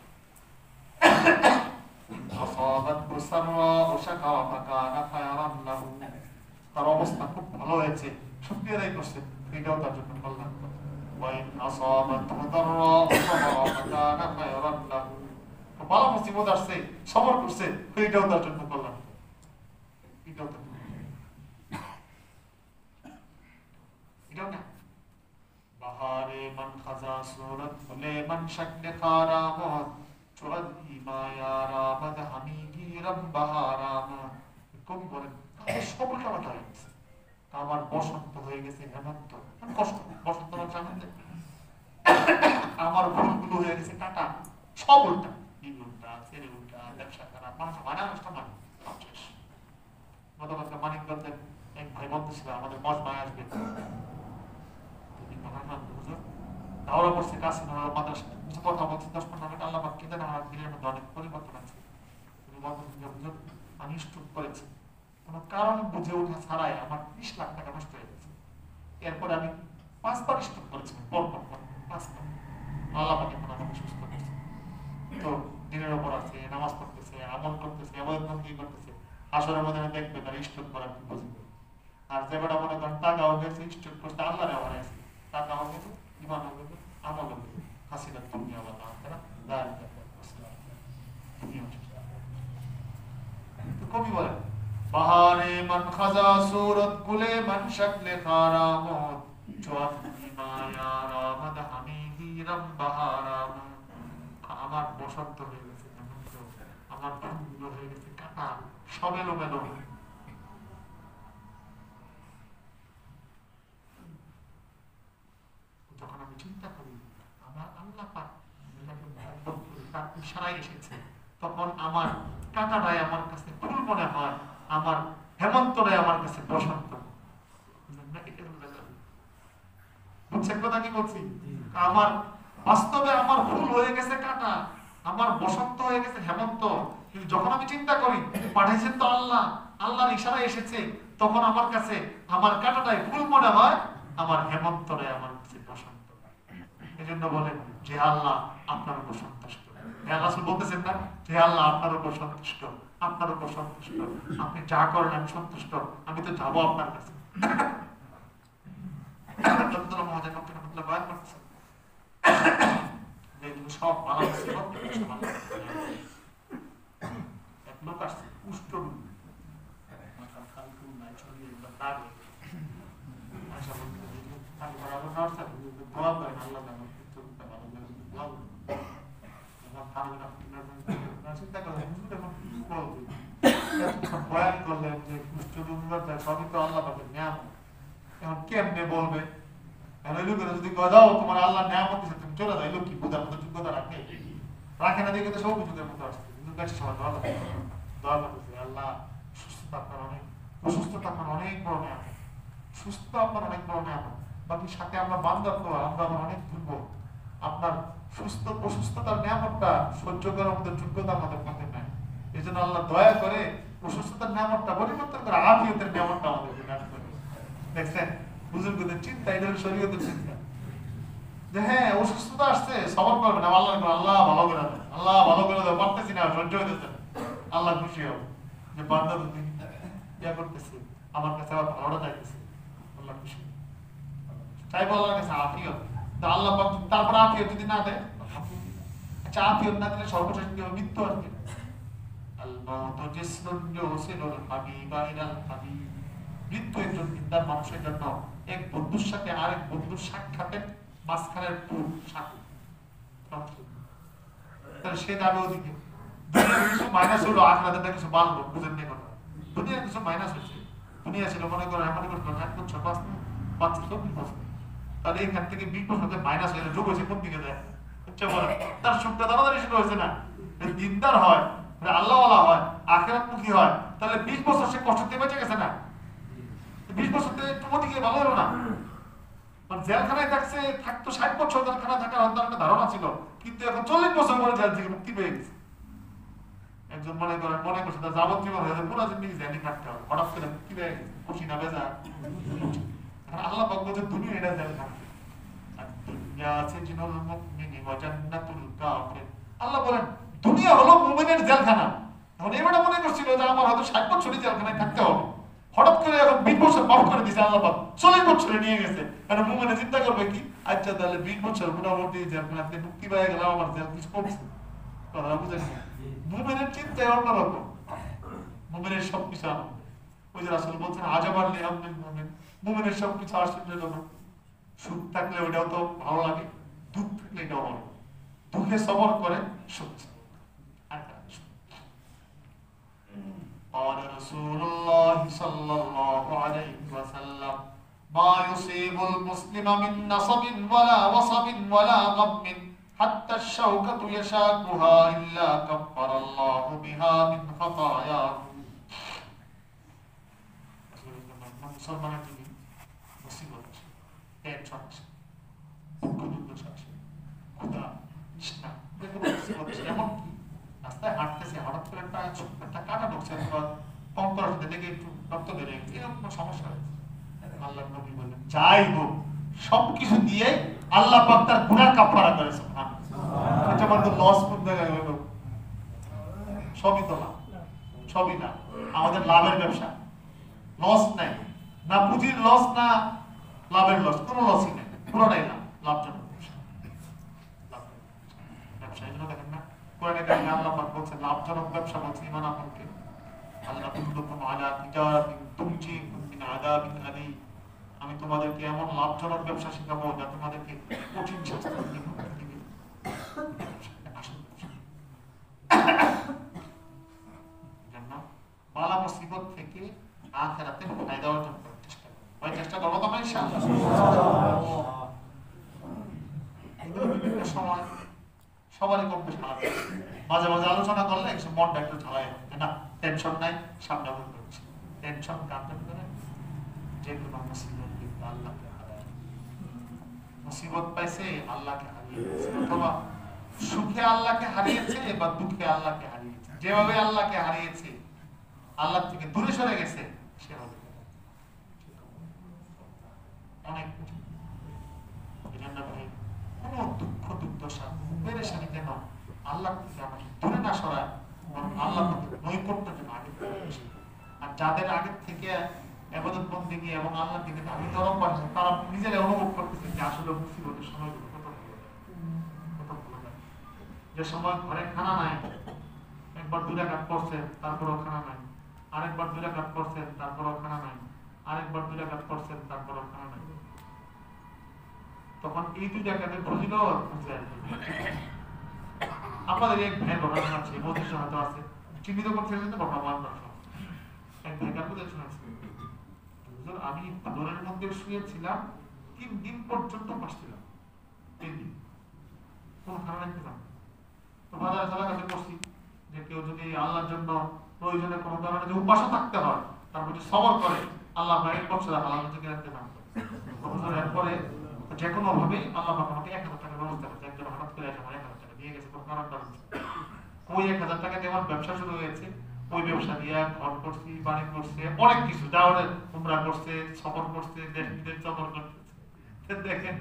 আসাবাতহু সাররাউ শাকারা ফাকানা খায়রান লাহু, তার অবস্থা খুব ভালো হয়েছে, শুকরিয়া আদায় করছে, এটাও তার জন্য কল্যাণ করে। ওয়াইন আসাবাতহু দাররাউ সাবারা ফাকানা খায়রান লাহু, বালা মুসিবত আসছে সবর করছে, এটাও তার জন্য কল্যাণ করে, এটাও তার এটাও না। বাহারে মান খাজা সুরত বলে মান শাকলে খারামত চুয়াদি মায়ারা বাদ হামিগি রব বাহারামত। কবি বলেন সকল কামাটা হয়ে গেছে, আমার বসন্ত হয়ে গেছে হেমন্ত, কষ্ট বসন্ত আনন্দে, আমার ফুলগুলো হয়ে গেছে কাটা, সব উল্টা, উল্টা ছেড়ে উল্টা, ব্যবসা খারাপ, মানুষ মানা নষ্ট মানে গতকালকে মানিকগঞ্জের এক ভাই বলতেছিল আমাদের মজমায় আসবে, ধাওয়া করছে কাছে মাদ্রাসা কিছু কথা বলছে 10-15 মিনিট, আল্লাহ পাক কেটে আমার দিলের মধ্যে অনেক পরিবর্তন আছে। তিনি বলতেছেন যে হুজুর আমি স্ট্রোক করেছি, কোনো কারণ বুঝে ওঠা ছাড়াই আমার 30 লাখ টাকা নষ্ট হয়ে গেছে। এরপরে আমি 5 বার স্ট্রোক করেছি, পরপর 5 বার। আল্লাহ পাক এখন আমাকে সুস্থ করেছে। তো দিনের উপর আছে, নামাজ পড়তেছে, আমল করতেছে, ইবাদত বন্দেগী করতেছে, আসরের মধ্যে দেখবে তার স্ট্রোক করার কি বুঝবে। আর যে বেটা মনে করেন টাকাও গেছে, স্ট্রোক করতে আল্লাহরে আমার আছে, টাকাও গেছে, ইমানও গেছে, আমলও গেছে, হাসিনা দুনিয়া বা আখিরা যালিকা তো কবি বলেন বাহারে মান খাজা সুরত গুলে মান শকলে খারামত চৌধুরী মায়া রামদ হামিদি রম বাহারাম। আমার বসন্ত হয়ে গেছে, আমার ফুলগুলো হয়ে গেছে কাটা, সব এলোমেলো। যখন আমি চিন্তা করি আমার আল্লাহ পাক তার ইশারায় এসেছে, তখন আমার কাটাটাই আমার কাছে ফুল মনে হয়, আমার হেমন্তটাই আমার কাছে বসন্ত। বুঝছেন কথা কি বলছি? আমার বাস্তবে আমার ফুল হয়ে গেছে কাটা, আমার বসন্ত হয়ে গেছে হেমন্ত। কিন্তু যখন আমি চিন্তা করি পাঠাইছেন তো আল্লাহ, আল্লাহর ইশারায় এসেছে, তখন আমার কাছে আমার কাটাটাই ফুল মনে হয়, আমার হেমন্তটাই আমার কাছে বসন্ত। এই জন্য বলেন যে আল্লাহ আপনার উপর সন্তুষ্ট। রাসূল বলতেছেন না যে আল্লাহ আপনার উপর সন্তুষ্ট, আপনার উপর সন্তুষ্ট, আপনি যা করেন আমি সন্তুষ্ট, আমি তো যাবো আপনার কাছে। সব ভালো এক লোক আসছে কুষ্ঠ বয়ান করলেন যে কুষ্ঠ সবই তো আল্লাহ পাকের নিয়ামত, এখন কেমনে বলবে? যদি গজাও তোমার আল্লাহ নিয়ামত দিচ্ছে তুমি চলে যাও, লোক কি বোঝার মতো যোগ্যতা রাখে? রাখে না দেখে তো সব যুগের মতো আসছে। কিন্তু কাছে সবাই দোয়া করতেছে আল্লাহ সুস্থতা আপনার অনেক, অসুস্থতা আপনার অনেক বড় নিয়ামত, সুস্থ আপনার অনেক বড় নিয়ামত। বাকি সাথে আমরা বান্দার তো আমরা অনেক দুর্বল, আপনার সুস্থ অসুস্থতার নিয়ামতটা সহ্য করার মতো যোগ্যতা আমাদের মধ্যে নাই। এই জন্য আল্লাহ দয়া করে অসুস্থতার নিয়ামতটা পরিবর্তন করে আফিয়তের নিয়ামতটা আমাদেরকে দান করে। দেখছেন বুজুর্গদের চিন্তা, এটা হলো শরীয়তের চিন্তা যে হ্যাঁ অসুস্থতা আসছে সবর করবে না, আল্লাহ আল্লাহ ভালো করে দেয়, আল্লাহ ভালো করে দেয়, পারতেছি না সহ্য হইতেছে, আল্লাহ খুশি হবে যে বান্দা তুমি ইয়া করতেছি, আমার কাছে আবার ভালোটা চাইতেছে, আল্লাহ খুশি চাইবো আল্লাহর কাছে আফিয়ত। তা আল্লাহ তারপর আফিয়ত যদি না দেয়, আচ্ছা আফিয়ত না দিলে সর্বশেষ কি হবে? মৃত্যু আর কি। আল মাউতু জিসরুন ইউসিলুল হাবিবা ইলাল হাবিব। মৃত্যু একজন জিন্দার মানুষের জন্য এক বন্ধুর সাথে আরেক বন্ধুর সাক্ষাতের মাঝখানের পুর সাক্ষী। তাহলে সে যাবে ওদিকে, দুনিয়ার কিছু মাইনাস হলো, আখিরাতে কিছু বাড়লো, বুঝেন না কথা। দুনিয়ার কিছু মাইনাস হচ্ছে, দুনিয়া ছিল মনে করেন এমন করছিল 60 বছর বাঁচছে 40 বছর, তাহলে এখান থেকে 20 বছর মাইনাস হয়ে যোগ হয়েছে কোন দিকে যায়? তার সুখটা তাড়াতাড়ি শুরু হয়েছে না? দিনদার হয়, আল্লাহওয়ালা হয়, আখিরাতমুখী হয়, তাহলে 20 বছর সে কষ্ট দিয়ে বেঁচে গেছে না? 20 বছর একটু ওদিকে ভালো হলো না? জেলখানায় থাকছে, থাকতো 60 বছর জেলখানায় থাকার হয়তো একটা ধারণা ছিল, কিন্তু এখন 40 বছর পরে জেল থেকে মুক্তি পেয়ে গেছে। একজন মনে করছে তার যাবজ্জীবন হয়ে যাবে, পুরো জিন্দেগি জেলে থাকতে হবে, হঠাৎ করে মুক্তি পেয়ে গেছে, খুশি না বেজা? আল্লাহ পাক বলছে দুনিয়া এটা জেলখানা, আর দুনিয়া আছে জিনুল মুমিনি ওয়া জান্নাতুল কাফির। আল্লাহ বলেন দুনিয়া হলো মুমিনের জেলখানা। এখন এবারে মনে করছিল যে আমার হয়তো 60 বছরই জেলখানায় থাকতে হবে, হঠাৎ করে এখন 20 বছর মাফ করে দিয়েছে আল্লাহ পাক, 40 বছরে নিয়ে গেছে। কারণ মুমিনে চিন্তা করবে কি, আচ্ছা তাহলে 20 বছর মোটামুটি জেলখানা থেকে মুক্তি পেয়ে গেলাম, আমার জেল কিছু কমছে। কথা বুঝেন? মুমিনের চিন্তায় অন্যরকম, মুমিনের সবকিছু আনন্দ। ওই যে রাসূল বলছেন আজাবার লিআমরিল মুমিন, মুমিনের সবকিছু আশ্চর্যজনক। সুখ থাকলে ওইটাও তো ভালো লাগে, দুঃখ থাকলে এটাও ভালো, দুঃখে সবর করে সুখ। قال رسول الله صلى الله عليه وسلم ما يصيب المسلم من نصب ولا وصب ولا غم حتى الشوكة يشاكها إلا كفر الله بها من خطاياه মুসলমানের যদি মুসিবত আসে, টেনশন আসে, দুঃখ দুর্দশা আসে, ক্ষুধা, তৃষ্ণা, যেকোনো মুসিবত আসে, এমনকি রাস্তায় হাঁটতেছে, হঠাৎ করে একটা কাটা ঢুকছে অথবা কঙ্কর সাথে লেগে একটু রক্ত বেড়ে গেছে, এরকম কোনো সমস্যা হয়েছে, আল্লাহ নবী বললেন যাই হোক সবকিছু দিয়ে আল্লাহ পাক তার গুনাহ কাফারা করে। সুবহানাল্লাহ। এটা মানে লস কোন জায়গায় হলো? সবই তো লাভ, সবই লাভ, আমাদের লাভের ব্যবসা, লস নাই, না পুঁজির লস না লাভের লস, কোনো লসই নেই, পুরোটাই লাভ, লাভজনক ব্যবসা। ব্যবসা এই জন্য দেখেন না কোরআনে কারিমে আল্লাহ পাক বলছেন লাভজনক ব্যবসা বলছে ঈমান আমলকে, আল্লাহ আদুল্লুকুম আলা তিজারাতিন তুনজিকুম মিন আযাবিন আলীম, আমি তোমাদেরকে এমন লাভজনক ব্যবসা শেখাবো যা তোমাদেরকে কঠিন শাস্তি থেকে মুক্তি দিবে। আসল ব্যবসা। জান্নাত বালা মুসিবত থেকে আখিরাতে ফায়দা অর্জন করার চেষ্টা করো। ওই চেষ্টা করবো তো ইনশাআল্লাহ। বিভিন্ন সময় সবারই কম বেশি খারাপ, মাঝে মাঝে আলোচনা করলে মনটা একটু ঝালাই হয় না, টেনশন নাই, সামনে করছি টেনশন কাঁদতে করে যে কোনো মুসিবত কিন্তু আল্লাহকে হারায়, মুসিবত পাইছে আল্লাহকে হারিয়েছে, অথবা সুখে আল্লাহকে হারিয়েছে বা দুঃখে আল্লাহকে হারিয়েছে, যেভাবে আল্লাহকে হারিয়েছে আল্লাহ থেকে দূরে সরে গেছে সেভাবে অনেক কোন দুঃখ দুর্দশা পেরেশানি যেন আল্লাহ থেকে আমাকে দূরে না সরায়, আল্লাহ নৈকট্য যেন আগে, আর যাদের আগের থেকে ইবাদত বন্দেগী এবং আল্লাহর দিকে দাবি দরম বাড়ছে তারা নিজেরা অনুভব করতেছে যে আসলে মুসিবতের সময়গুলো কত ভালো, যে সময় ঘরে খানা নাই, একবার 2 রাকাত পড়ছেন তারপরও খানা নাই, আরেকবার 2 রাকাত পড়ছেন তারপরও খানা নাই, আরেকবার 2 রাকাত পড়ছেন তারপরও খানা নাই, তখন এই 2 রাকাতের ফজিলত বুঝে আসবে। আমাদের এক ভাই ঘটনা আছে, মধ্যে হয়তো আছে, চিহ্নিত করতে গেলে তো ঘটনা মানব এক ভাই কাকুদের শোনাচ্ছে, আমি দোরের মধ্যে শুয়েছিলাম 3 দিন পর্যন্ত বসছিলাম, 3 দিন কোন খানা রাখতে পারি, তো বাজারে চলা কাছে করছি যে কেউ যদি আল্লাহর জন্য প্রয়োজনে কোনো কারণে যে উপাসও থাকতে হয় তারপর যদি সবর করে আল্লাহ ভাইয়ের পক্ষে হালাল থেকে রাখতে পারবে, এরপরে যে কোনো ভাবে আল্লাহ আমাকে 1000 টাকা ব্যবস্থা করছে, একজন হঠাৎ করে এসে আমার 1000 টাকা দিয়ে গেছে, কোনো কারণ ওই 1000 টাকা দিয়ে আমার ব্যবসা শুরু হয়েছে, ওই ব্যবসা দিয়ে ঘর করছি, বাড়ি করছে, অনেক কিছু দাওয়াত উমরা করছে, সফর করছে, দেশ বিদেশ সফর করতেছে। দেখেন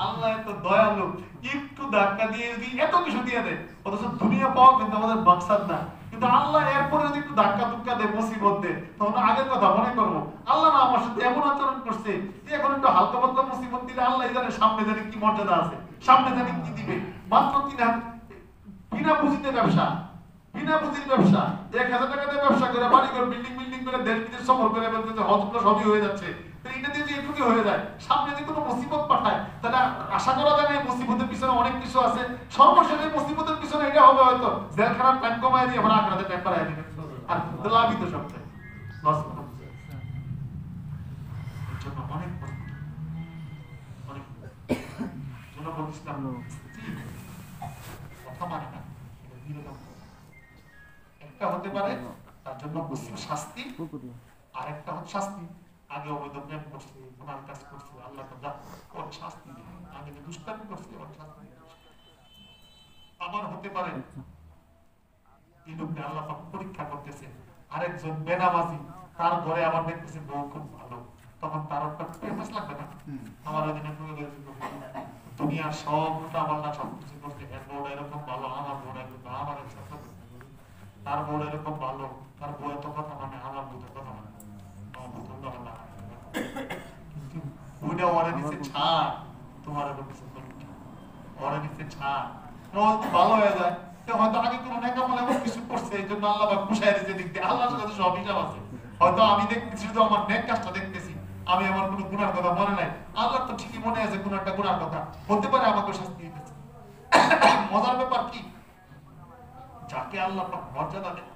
আল্লাহ এত দয়ালু, একটু ধাক্কা দিয়ে যদি এত কিছু দিয়ে দেয়, অথচ দুনিয়া পাওয়া কিন্তু আমাদের মাকসাদ না, কিন্তু আল্লাহ এরপরে যদি একটু ধাক্কা ধুক্কা দেয়, মুসিবত দেয়, তখন আগের কথা মনে করবো আল্লাহ না আমার সাথে এমন আচরণ করছে যে এখন একটু হালকা পাতলা মুসিবত দিলে আল্লাহ জানে সামনে জানে কি মর্যাদা আছে, সামনে জানে কি দিবে। মাত্র 3 হাত বিনা পুঁজিতে ব্যবসা, বিনা পুঁজির ব্যবসা, 1000 টাকা দিয়ে ব্যবসা করে বাড়ি করে বিল্ডিং করে দেশ বিদেশ সফর করে বলতেছে হজগুলো সবই হয়ে যাচ্ছে, এটা দিয়ে এটুকু হয়ে যায়, সামনে যদি কোনো মুসিবত পাঠায় তাহলে আশা করা যায় না মুসিবতের পিছনে অনেক কিছু আছে, সর্বশেষে মুসিবতের পিছনে এটা হবে হয়তো জেলখানার টাইম কমায় দিয়ে আমরা আখড়াতে টাইম বাড়ায় দিবে, আর লাভই তো সবচেয়ে লস করতে। এর জন্য অনেক অনেক জন্য বলছিলাম কথা মানে না, একটা হতে পারে তার জন্য শাস্তি, আরেকটা হচ্ছে শাস্তি আগে অবৈধ প্রেম করছে, গুনার কাজ করছে, আল্লাহ ওর শাস্তি দিবে, আগে যে দুষ্কর্ম করছে ওর শাস্তি দিবে। আবার হতে পারে এই লোকটা আল্লাহ পরীক্ষা করতেছে, আরেকজন বেনামাজি তার ঘরে আবার দেখতেছে বউ খুব ভালো, তখন তার একটা প্রেমাস লাগবে না, আমার ওদিনে দুনিয়ার সবটা আমার না সব কিছু করছে, এর বউটা এরকম ভালো, আমার বউটা এরকম, আমার তার বউ এরকম ভালো, তার বউ এত কথা মানে, আমার বউ তো কথা মানে, কিন্তু ওইটা ওরে দিচ্ছে ছাড়, তোমার ওরে দিচ্ছে ছাড়, ভালো হয়ে যায়, হয়তো আগে কোনো নেকামল এমন কিছু করছে এই জন্য আল্লাহ খুশাই দিচ্ছে, দেখতে আল্লাহর কাছে সব হিসাব আছে, হয়তো আমি দেখতেছি শুধু আমার নেক কাজটা দেখতেছি, আমি আমার কোনো গুনার কথা মনে নাই, আল্লাহ তো ঠিকই মনে আছে কোন একটা গুনার কথা, হতে পারে আমাকে শাস্তি দিতেছে। মজার ব্যাপার কি, যাকে আল্লাহ মর্যাদা দেয়,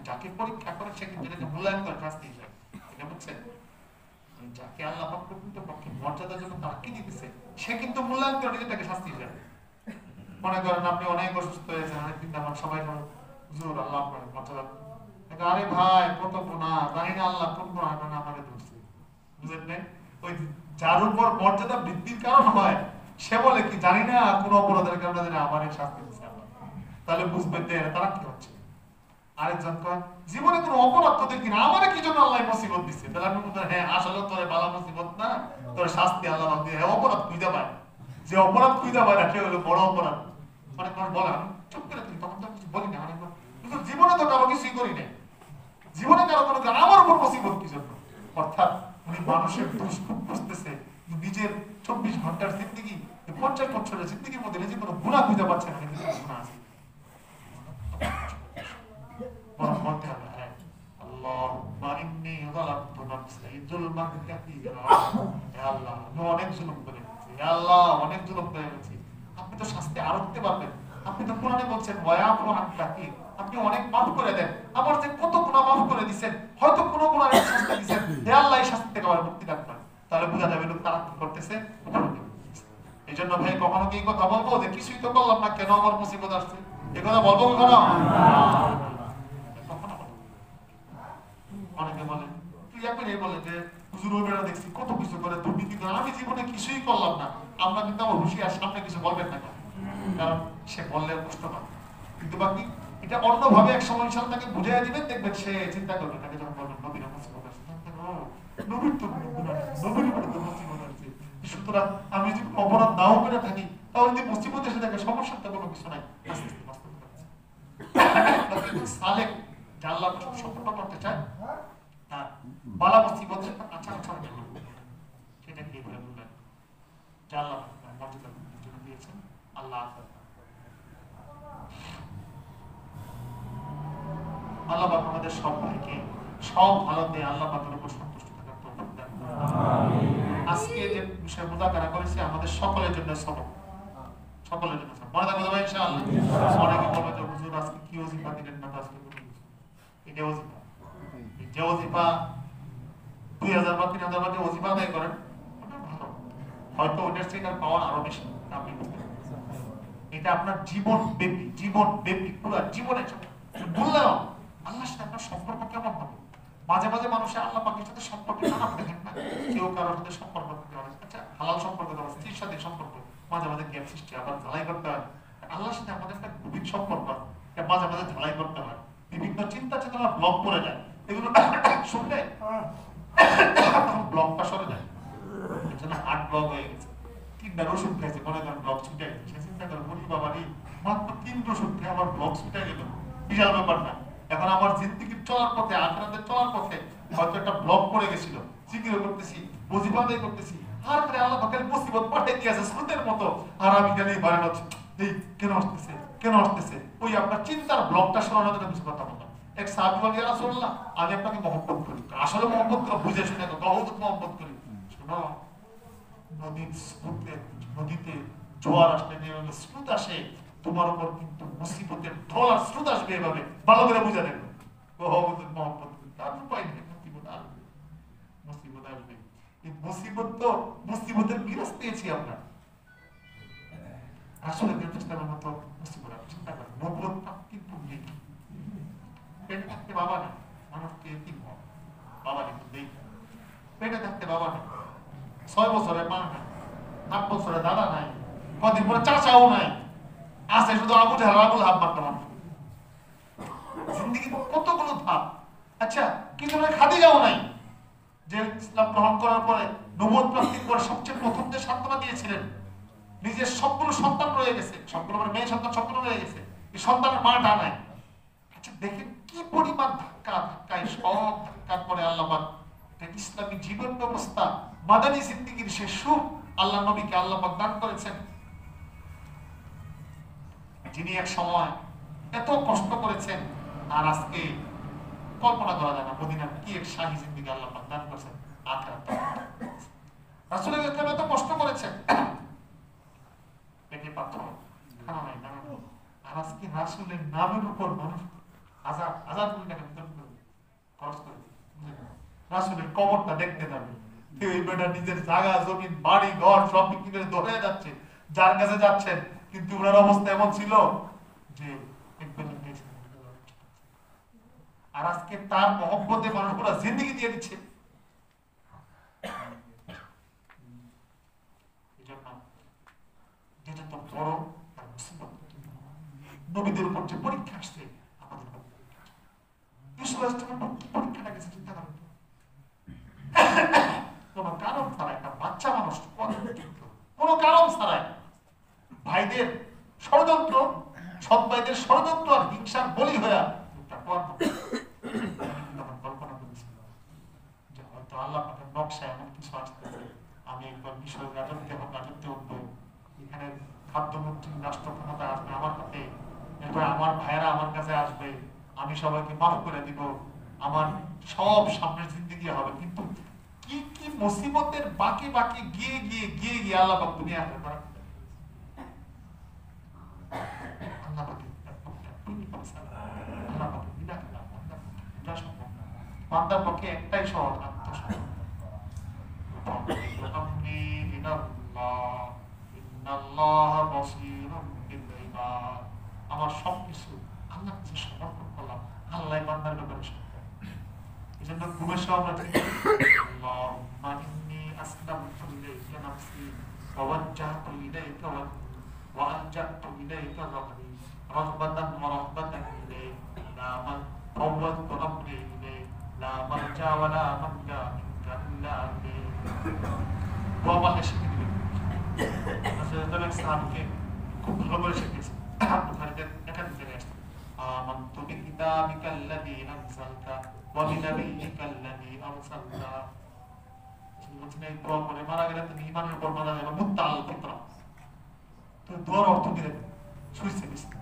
যাকে পরীক্ষা করে সে কিন্তু এটাকে মূল্যায়ন করে শাস্তি হিসাবে, এটা বুঝছেন, যাকে আল্লাহ প্রকৃত পক্ষে মর্যাদার জন্য তাকে দিতেছে সে কিন্তু মূল্যায়ন করে এটাকে শাস্তি হিসাবে। মনে করেন আপনি অনেক অসুস্থ হয়েছেন, অনেকদিন আমার সবাই হুজুর আল্লাহ আপনার মর্যাদা, আরে ভাই কত গুনাহ, জানি না আল্লাহ কোন গুনাহটা আমাকে ধরছে, বুঝলেন না? ওই যার উপর মর্যাদা বৃদ্ধির কারণ হয় সে বলে কি জানি না কোন অপরাধের কারণে যেন আমার এই শাস্তি দিচ্ছে আল্লাহ। তাহলে বুঝবেন যে তারা কি হচ্ছে। আরেকজন কয় জীবনে কোনো অপরাধ তো দেখি না, আমারে কি জন্য আল্লাহ মুসিবত দিচ্ছে? তাহলে আমি বলতে হ্যাঁ আসলে তোরে বালা মুসিবত না, তোর শাস্তি আল্লাহ দিয়ে অপরাধ খুঁজে পায়। যে অপরাধ খুঁজে পায় না সে হলো বড় অপরাধ। অনেক মানুষ বলে আমি চুপ করে থাকি, তখন তো কিছু বলি না। অনেক কিন্তু জীবনে তো কারো কিছুই করি না, জীবনে কারো কোনো আমার উপর মুসিবত কি জন্য? অর্থাৎ উনি মানুষের দোষ খুব বুঝতেছে, নিজের 24 ঘন্টার জিন্দগি 50 বছরের জিন্দগির মধ্যে নিজে কোনো গুনাহ খুঁজে পাচ্ছে না, কিন্তু গুনাহ আছে। বরং বলতে হবে হ্যাঁ আল্লাহুম্মা ইন্নী যালামতু নাফসি যুলমান কাসীরা, হে আল্লাহ আমি অনেক জুলুম করে ফেলেছি, হে আল্লাহ অনেক জুলুম করে ফেলেছি। আপনি তো শাস্তি আরো দিতে পারবেন, আপনি তো কোরআনে বলছেন ওয়ায়াফু আন কাসীর, আপনি অনেক মাফ করে দেন। আমার যে কত গুনাহ মাফ করে দিবেন, হয়তো কোনো গুনাহের শাস্তি দিবেন, হে আল্লাহ এই শাস্তি থেকে আমার মুক্তি দান করেন। তাহলে বোঝা যাবে লোক তারা কি করতেছে। এইজন্য ভাই কখনো কি কথা বলবো যে কিছুই তো করলাম না, কেন আমার মুসিবত আসছে? এই কথা বলবো কখনো? অনেকে বলে তুই এখন এই বলে যে হুজুর ওই বেড়া দেখছি কত কিছু করে দুর্নীতি করে, আমি জীবনে কিছুই করলাম না। আমরা কিন্তু আমার হুঁশিয়ার, সামনে কিছু বলবেন না, কারণ সে বললে কষ্ট পাবে। কিন্তু বাকি এটা অন্যভাবে এক সময় ইনশাআল্লাহ তাকে বুঝাইয়া দিবেন, দেখবেন সে চিন্তা করবে। তাকে যখন বলবেন নবীর মুসিবত আছে, নবীর তো নবীর উপরে তো মুসিবত আছে, সুতরাং আমি যদি অপরাধ নাও করে থাকি তাহলে যদি মুসিবত এসে থাকে সমস্যার তো কোনো কিছু নাই। আস্তে আস্তে বাস্তব সালেক যে আল্লাহ সম্পন্ন করতে চায় তার বালা মুসিবত আচ্ছা আচ্ছা সেটা কি বলে বললেন যে আল্লাহ মর্যাদা দিয়েছেন। আল্লাহ আল্লাহ পাক আমাদের সব ভাইকে সব ভালোতে আল্লাহ পাকের উপর সন্তুষ্ট থাকার তৌফিক দান করুন। আজকে যে বিষয় মুযাকারা করেছি আমাদের সকলের জন্য সবক, সকলের জন্য সবক। মনে থাকবে ভাই ইনশাআল্লাহ। অনেকে বলবে যে হুজুর আজকে কি ওজিফা দিলেন না, আজকে এটা ওজিফা, যে ওজিফা 2000 বা 3000 টাকা ওজিফা আদায় করেন ওটা ভালো, হয়তো ওটার থেকে পাওয়ার আরো বেশি আপনি বুঝতে পারছেন। এটা আপনার জীবন ব্যাপী পুরো জীবনের জন্য বললাম আল্লাহর সাথে আপনার সম্পর্ক কেমন হবে। মাঝে মাঝে মানুষের আল্লাহ পাকের সাথে সম্পর্ক খারাপ দেখেন না, কেউ কারোর সাথে সম্পর্ক করতে পারে, আচ্ছা হালাল সম্পর্ক দেওয়া, স্ত্রীর সাথে সম্পর্ক মাঝে মাঝে গ্যাপ সৃষ্টি, আবার ঝালাই করতে হয়। আল্লাহর সাথে আমাদের একটা গভীর সম্পর্ক, মাঝে মাঝে ঝালাই করতে হয়, বিভিন্ন চিন্তা চেতনা ব্লক করে যায়, এগুলো শুনলে ব্লকটা সরে যায়। এর জন্য হার্ট ব্লক হয়ে গেছে, 3টা ওষুধ খেয়েছে, মনে করেন ব্লক ছুটে গেছে, চিন্তা করেন বলি বাবা রে মাত্র 3 ওষুধ খেয়ে আমার ব্লক ছুটে গেল, বিশাল ব্যাপার না। এখন আমার জিন্দেগির চলার পথে, আখিরাতের চলার পথে হয়তো একটা ব্লক পড়ে গেছিল, জিকির করতেছি, ওজিফা আদায় করতেছি, আর পরে আল্লাহ পাকের মুসিবত পাঠিয়ে দিয়েছে স্রোতের মতো, আর আমি জানি বাড়ানো এই কেন আসতেছে কেন আসতেছে। ওই আপনার চিন্তার ব্লকটা সরানোর জন্য কিছু কথা বললাম। এক সাহাবী বলে ইয়া রাসূলুল্লাহ আমি আপনাকে মহব্বত করি, আসলে মহব্বত করে বুঝে শুনে বহুত মহব্বত করি। শোনো নদীতে জোয়ার আসলে স্রোত আসে, তোমার উপর কিন্তু মুসিবতের ঢল আর স্রোত আসবে, এভাবে ভালো করে বুঝে দেখো মহব্বত করি, তার উপায় নেই, মুসিবত আসবে, মুসিবত আসবে। এই মুসিবত তো মুসিবতের বিরাজ পেয়েছি আমরা, আসলে নির্দিষ্টের মতো মুসিবত চিন্তা করেন। নবুয়ত কিন্তু নেই, পেটে থাকতে বাবা নেই, মানুষকে এতিম হয়, বাবা কিন্তু নেই, পেটে থাকতে বাবা নেই, 6 বছরে মা নাই, 8 বছরে দাদা নাই, কদিন পরে চাচাও নাই, আছে শুধু আবু জাহেল আবুল হাব মাত্র মানুষ। জিন্দেগির কতগুলো ধাপ। আচ্ছা কিন্তু খাদিজাও নাই, যে ইসলাম গ্রহণ করার পরে নবুয়ত প্রাপ্তির পরে সবচেয়ে প্রথম যে সান্ত্বনা দিয়েছিলেন, নিজের সবগুলো সন্তান রয়ে গেছে, সবগুলো মানে মেয়ে সন্তান সবগুলো রয়ে গেছে, এই সন্তানের মাটা নাই। আচ্ছা দেখেন কি পরিমাণ ধাক্কায় সব ধাক্কার পরে আল্লাহ পাক ইসলামী জীবন ব্যবস্থা মাদানী জিন্দেগির সে সুখ আল্লাহ নবীকে আল্লাহ পাক দান করেছেন, যিনি এক সময় এত কষ্ট করেছেন আর আজকে কল্পনা করা যায় না মদিনার কি এক শাহী জিন্দেগি আল্লাহ পাক দান করেছেন। আখিরাত রাসূল ইসলাম এত কষ্ট করেছেন, পেটে পাথর, খানা নাই, না আর আজকে রাসূলের নামের উপর মানুষ হাজার কোটি টাকা খরচ করে রাসূলের কবরটা দেখতে যাবে, এই বেটা নিজের জায়গা জমিন বাড়ি ঘর সব বিক্রি করে দৌড়ে যাচ্ছে, যার কাছে যাচ্ছেন কিন্তু ওনার অবস্থা এমন ছিল যে আর আজকে তার মহব্বতে মানুষ পুরো জিন্দেগি দিয়ে দিচ্ছে। এটা তো বড় মুসিবত। নবীদের উপর যে পরীক্ষা আসছে আমাদের ইউসুফ আলাইহিস সালামের কি পরীক্ষাটা গেছে চিন্তা করেন তো। কোনো কারণ ছাড়া একটা বাচ্চা মানুষ কোনো কারণ ছাড়াই ভাইদের ষড়যন্ত্র, সৎ ভাইদের ষড়যন্ত্র আর হিংসার বলি হয়ে কল্পনা করেছিল যে হয়তো আল্লাহ পাকের নকশা এমন কিছু আসতে, আমি একবার বিষয় রাজত্বে উঠবো, এখানে খাদ্যমন্ত্রী রাষ্ট্র ক্ষমতা আসবে আমার হাতে, এরপর আমার ভাইয়েরা আমার কাছে আসবে, আমি সবাইকে মাফ করে দিব, আমার সব সামনের জিন্দেগি হবে। কিন্তু কি কি মুসিবতের বাকি বাকি গিয়ে গিয়ে গিয়ে গিয়ে আল্লাহ পাক দুনিয়া করে আল্লাহ পাক বান্দার পক্ষে একটাই সহজ, আমার সবকিছু আল্লাহ কাছে সমর্পণ করলাম, আল্লাহ বান্দার ব্যাপারে এই জন্য ঘুমের সময় আমরা ঠিক আল্লাহুম্মা ইন্নী আসলামতু ইলাইকা নাফসি ওয়া ওয়াজ্জাহতু ইলাইকা ওয়া আলজাতু ইলাইকা যাহরি রাগবাতান ওয়া রাহবাতান ইলাইকা লা মান ফাওয়াদতু আমরি ইলাইকা লা মালজা ওয়া লা মানজা মিনকা ইল্লা ইলাইকা। বাবা শিখে দিলেন আসলে সাহাবীকে খুব ভালো করে শিখিয়েছেন। বুখারীতে একাধিক জায়গায় আসছে আমানতু বিকিতাবিকাল্লাযী আনজালতা ওয়া বিনাবিয়্যিকাল্লাযী আরসালতা। বলছেন এই দোয়া করে মারা গেলে তুমি ঈমানের উপর মারা যাবে, মুত্তাল ফিতরা। তো দোয়ার অর্থ কি দেবে? সুইসে দিছে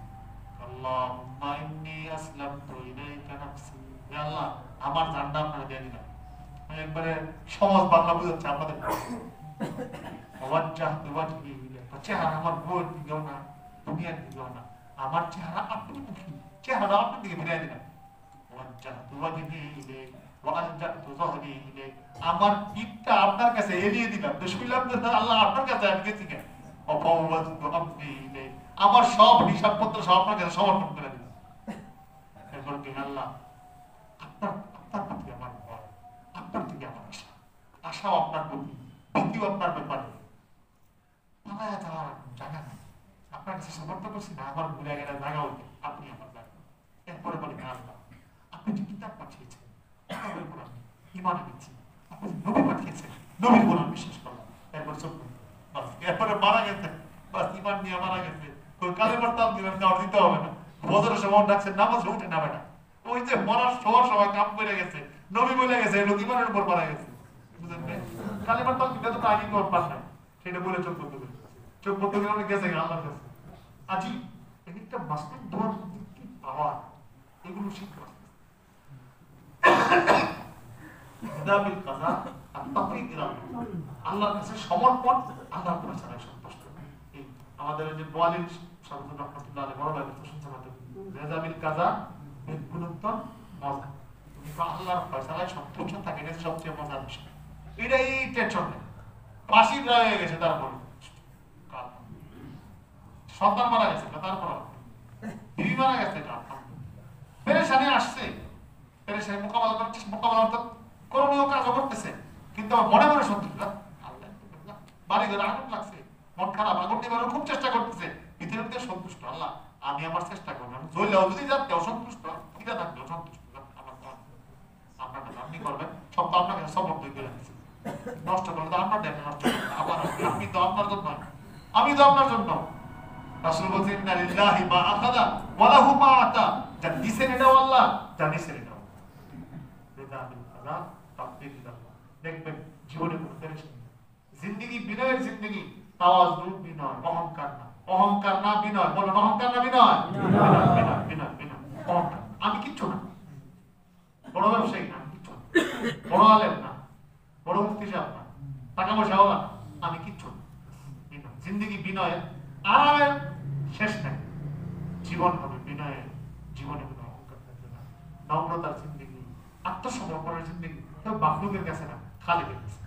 আল্লাহুম্মা ইন্নী আসলামতু ইলাইকা নাফসি, হে আল্লাহ আমার জানটা আপনারা দিয়ে দিলাম। একবারে সহজ বাংলা বুঝাচ্ছে আপনাদের। ওয়াজ্জাহতু ওয়াজহি ইলাইকা, চেহারা আমার গোল দিও না, দুনিয়ার দিও না, আমার চেহারা আপনি মুখী, চেহারা আপনার দিকে ফিরিয়ে দিলাম। ওয়াজ্জাহতু ওয়াজহি ইলাইকা ওয়া আলজাতু যাহরি ইলাইকা, আমার পিঠটা আপনার কাছে এলিয়ে দিলাম। তো শুনলাম যে আল্লাহ আপনার কাছে আমি গেছি কেন? ওয়াফাওয়াদতু আমরি ইলাইকা, আমার সব হিসাবপত্র সব আপনার কাছে সমর্পণ করে দিলাম। এরপর কি আল্লাহ আপনার প্রতি আমার ভয়, আপনার থেকে আমার আশা, আশাও আপনার প্রতি, ভীতিও আপনার ব্যাপারে। পালায়া যাওয়ার জায়গা নেই, আপনার কাছে সমর্থন করছি না, আমার ভুলে গেলে জায়গা হইতে আপনি আমার জায়গা। এরপরে বলি আল্লাহ আপনি যে কিতাব পাঠিয়েছেন কিতাবের উপর আমি ঈমান এনেছি, আপনি নবী পাঠিয়েছেন নবীর উপর আমি বিশ্বাস করলাম। এরপর চোখ বাস, এরপরে মারা গেছে, বাস ঈমান নিয়ে মারা গেছে। ওই কালেমার তাল দিবেন, কাউর দিতে হবে না। বজরের সময় ডাকছে, নামাজ উঠে নামে না। ওই যে মরার সময় কাম করে গেছে, নবী বলে গেছে, এই লোক ঈমানের উপর মারা গেছে। বুঝলেন? কালেমার তাল দিতে তো আগে কোন পার নাই, সেটা বলে চোখ বন্ধ করে চোখ বন্ধ করে গেছে আল্লাহর কাছে। আজি একটা মাসলুক দোয়ার কি পাওয়ার, এগুলো শিখতে হবে। হিদাবিল কাযা আত-তাফরীদ ইলা আল্লাহর কাছে সমর্পণ, আল্লাহর উপর ছাড়া সন্তুষ্ট। এই আমাদের যে ওয়ালিদ সাহেব রাহমাতুল্লাহ আলাইহি বড় ভাই প্রশংসা করতেন, হিদাবিল কাযা বিগুণোত্তম মজা। তুমি তো আল্লাহর ফয়সালায় সন্তুষ্ট থাকে, এটা সবচেয়ে মজার বিষয়। এটাই টেনশন নেই, ফাঁসি হয়ে গেছে, তারপর সন্তান মারা গেছে, তারপর বিবি মারা গেছে, পেরেশানি আসছে, পেরেশানি মোকাবেলা করছে, মোকাবেলা করণীয় কাজও করতেছে, কিন্তু আমার মনে মনে সন্তুষ্ট। বাড়ি ঘরে আগুন লাগছে, মন খারাপ, আগুন নিবারণ খুব চেষ্টা করতেছে, ভিতরে ভিতরে সন্তুষ্ট। আল্লাহ আমি আমার চেষ্টা করবো, আমি জ্বললেও যদি যাতে অসন্তুষ্ট, এটা থাকলে অসন্তুষ্ট আপনার কাছে আপনি করবেন, সব তো আপনার কাছে সমর্থ করে দিচ্ছি। নষ্ট করলে তো আপনার দেন, নষ্ট করলে আবার আপনি তো আপনার জন্য, আমি তো আপনার জন্য। রাসূল বলেন ইন্না লিল্লাহি মা আখাযা ওয়া লাহু মা আতা, যা দিছেন এটাও আল্লাহ, যা নিছেন এটাও। বিদাবিল কাযা তাফরীদ আল্লাহ। দেখবেন জীবনে কোনো পেরেশানি নেই, জিন্দেগি বিনয়ের জিন্দেগি, তাওয়াজু বিনয়, অহংকার না, অহংকার না বিনয়। বলুন অহংকার না বিনয়, বিনয় বিনয় বিনয় বিনয়। অহংকার আমি কিচ্ছু না, বড় ব্যবসায়ী না, আমি কিচ্ছু না, বড় আলেম না, বড় মুফতি সাহেব না, টাকা পয়সাওয়ালা আমি কিচ্ছু না। বিনয় জিন্দেগি, বিনয় আরামের শেষ নাই। জীবন হবে বিনয়ের, জীবনে কোনো অহংকার থাকবে না, নম্রতার জিন্দেগি, আত্মসমর্পণের জিন্দেগি। কেউ মাখলুকের কাছে না, খালিকের কাছে।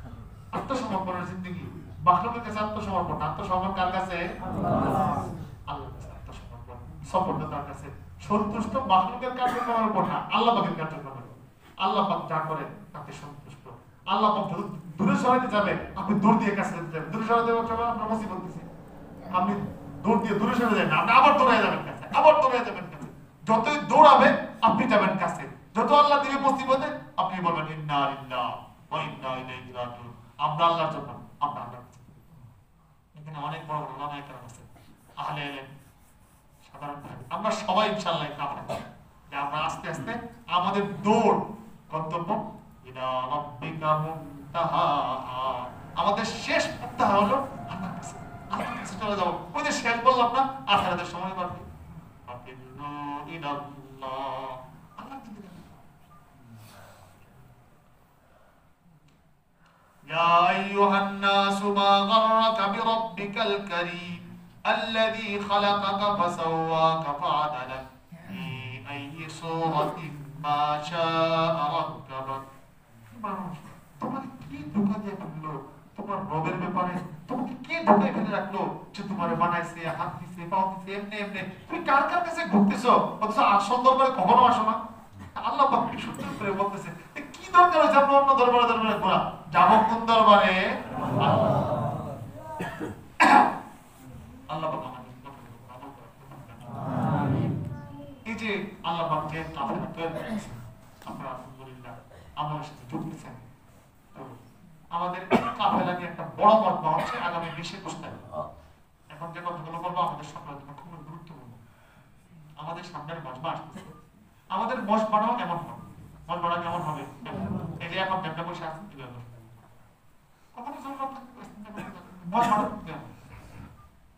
আত্মসমর্পণের জিন্দেগি, মাখলুকের কাছে আত্মসমর্পণ, আত্মসমর্পণ কার কাছে? আল্লাহর কাছে আত্মসমর্পণ, সফলতার কাছে। সন্তুষ্ট মাখলুকের কার্যক্রমের উপর না, আল্লাহ পাকের কার্যক্রমের। আল্লাহ পাক যা করে তাতে সন্তুষ্ট। আল্লাহ পাক দূরে সরাইতে যাবে, আপনি দূর দিয়ে কাছে যেতে যাবেন। দূরে সরাইতে যাবে, আপনার মুসিবত দিছে। আপনি দৌড় দিয়ে দূরে সরে যাবেন, আপনি আবার দৌড়ে যাবেন কাছে, আবার দৌড়ে যাবেন কাছে। যতই দৌড়াবে আপনি যাবেন কাছে, যত আল্লাহ দিবে মুসিবতে আপনি বলবেন ইন্না লিল্লাহ ওয়া ইন্না ইলাইহি রাজিউন, আমরা আল্লাহর জন্য, আমরা আল্লাহর জন্য। এখানে অনেক বড় বড় ওলামা একরাম আছে, আহলে ইলম, সাধারণ ভাই, আমরা সবাই ইনশাআল্লাহ কাফের, যে আমরা আস্তে আস্তে আমাদের দৌড় গন্তব্য ইলা রাব্বিকা মুনতাহা, আমাদের শেষ মুনতাহা হলো আল্লাহর কাছে, আল্লাহর কাছে চলে যাব। ওই যে শেষ বললাম না, আখিরাতের সময় পাবে আকিলু ইলাল্লাহ, আল্লাহর দিকে যাবে। ইয়া আইয়ুহান নাসু মা গাররাকা বিরাব্বিকাল কারীম الذي خلقك فسواك فعدلك في أي صورة ما شاء ركبك। তোমাকে কি ধোঁকা দিয়ে ফেললো তোমার রবের ব্যাপারে? তোমাকে কে ধোঁকায় ফেলে রাখলো যে তোমার বানাইছে, হাত দিছে, পাও দিছে, এমনি এমনি? তুমি কার কার কাছে ঘুরতেছো, অথচ আসল দরবারে কখনো আসো না? আল্লাহ পাক কি সত্যি করে বলতেছে, কি দরকার হয়েছে আমরা অন্য দরবারে দরবারে ঘোরা? যাবো কোন দরবারে? আল্লাহ পাক আমাদের এই যে আল্লাহ পাক যে কাফেররা তৈরি করেছে, আমরা আলহামদুলিল্লাহ আমাদের সাথে যুক্তেছেন। আমাদের কাফেলা নিয়ে একটা বড় মজমা হচ্ছে আগামী 20-21 তারিখ। এখন যে কথাগুলো বলবো আমাদের সকলের জন্য খুব গুরুত্বপূর্ণ। আমাদের সামনের মজমা আসতেছে, আমাদের মজমাটাও এমন হবে। মজমাটা কেমন হবে? এই যে এখন ব্যবসা বসে আছেন কিভাবে কখনো মজমাটা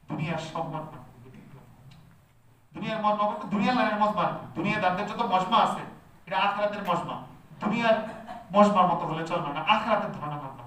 দুনিয়ার সব মজমা, দুনিয়ার মজমা বলতে দুনিয়ার লাইনের মজমা, দুনিয়াদারদের যত মজমা আছে এটা আখিরাতের মজমা। দুনিয়ার মজমার মতো হলে চলবে না, আখিরাতের ধরনের মজমা।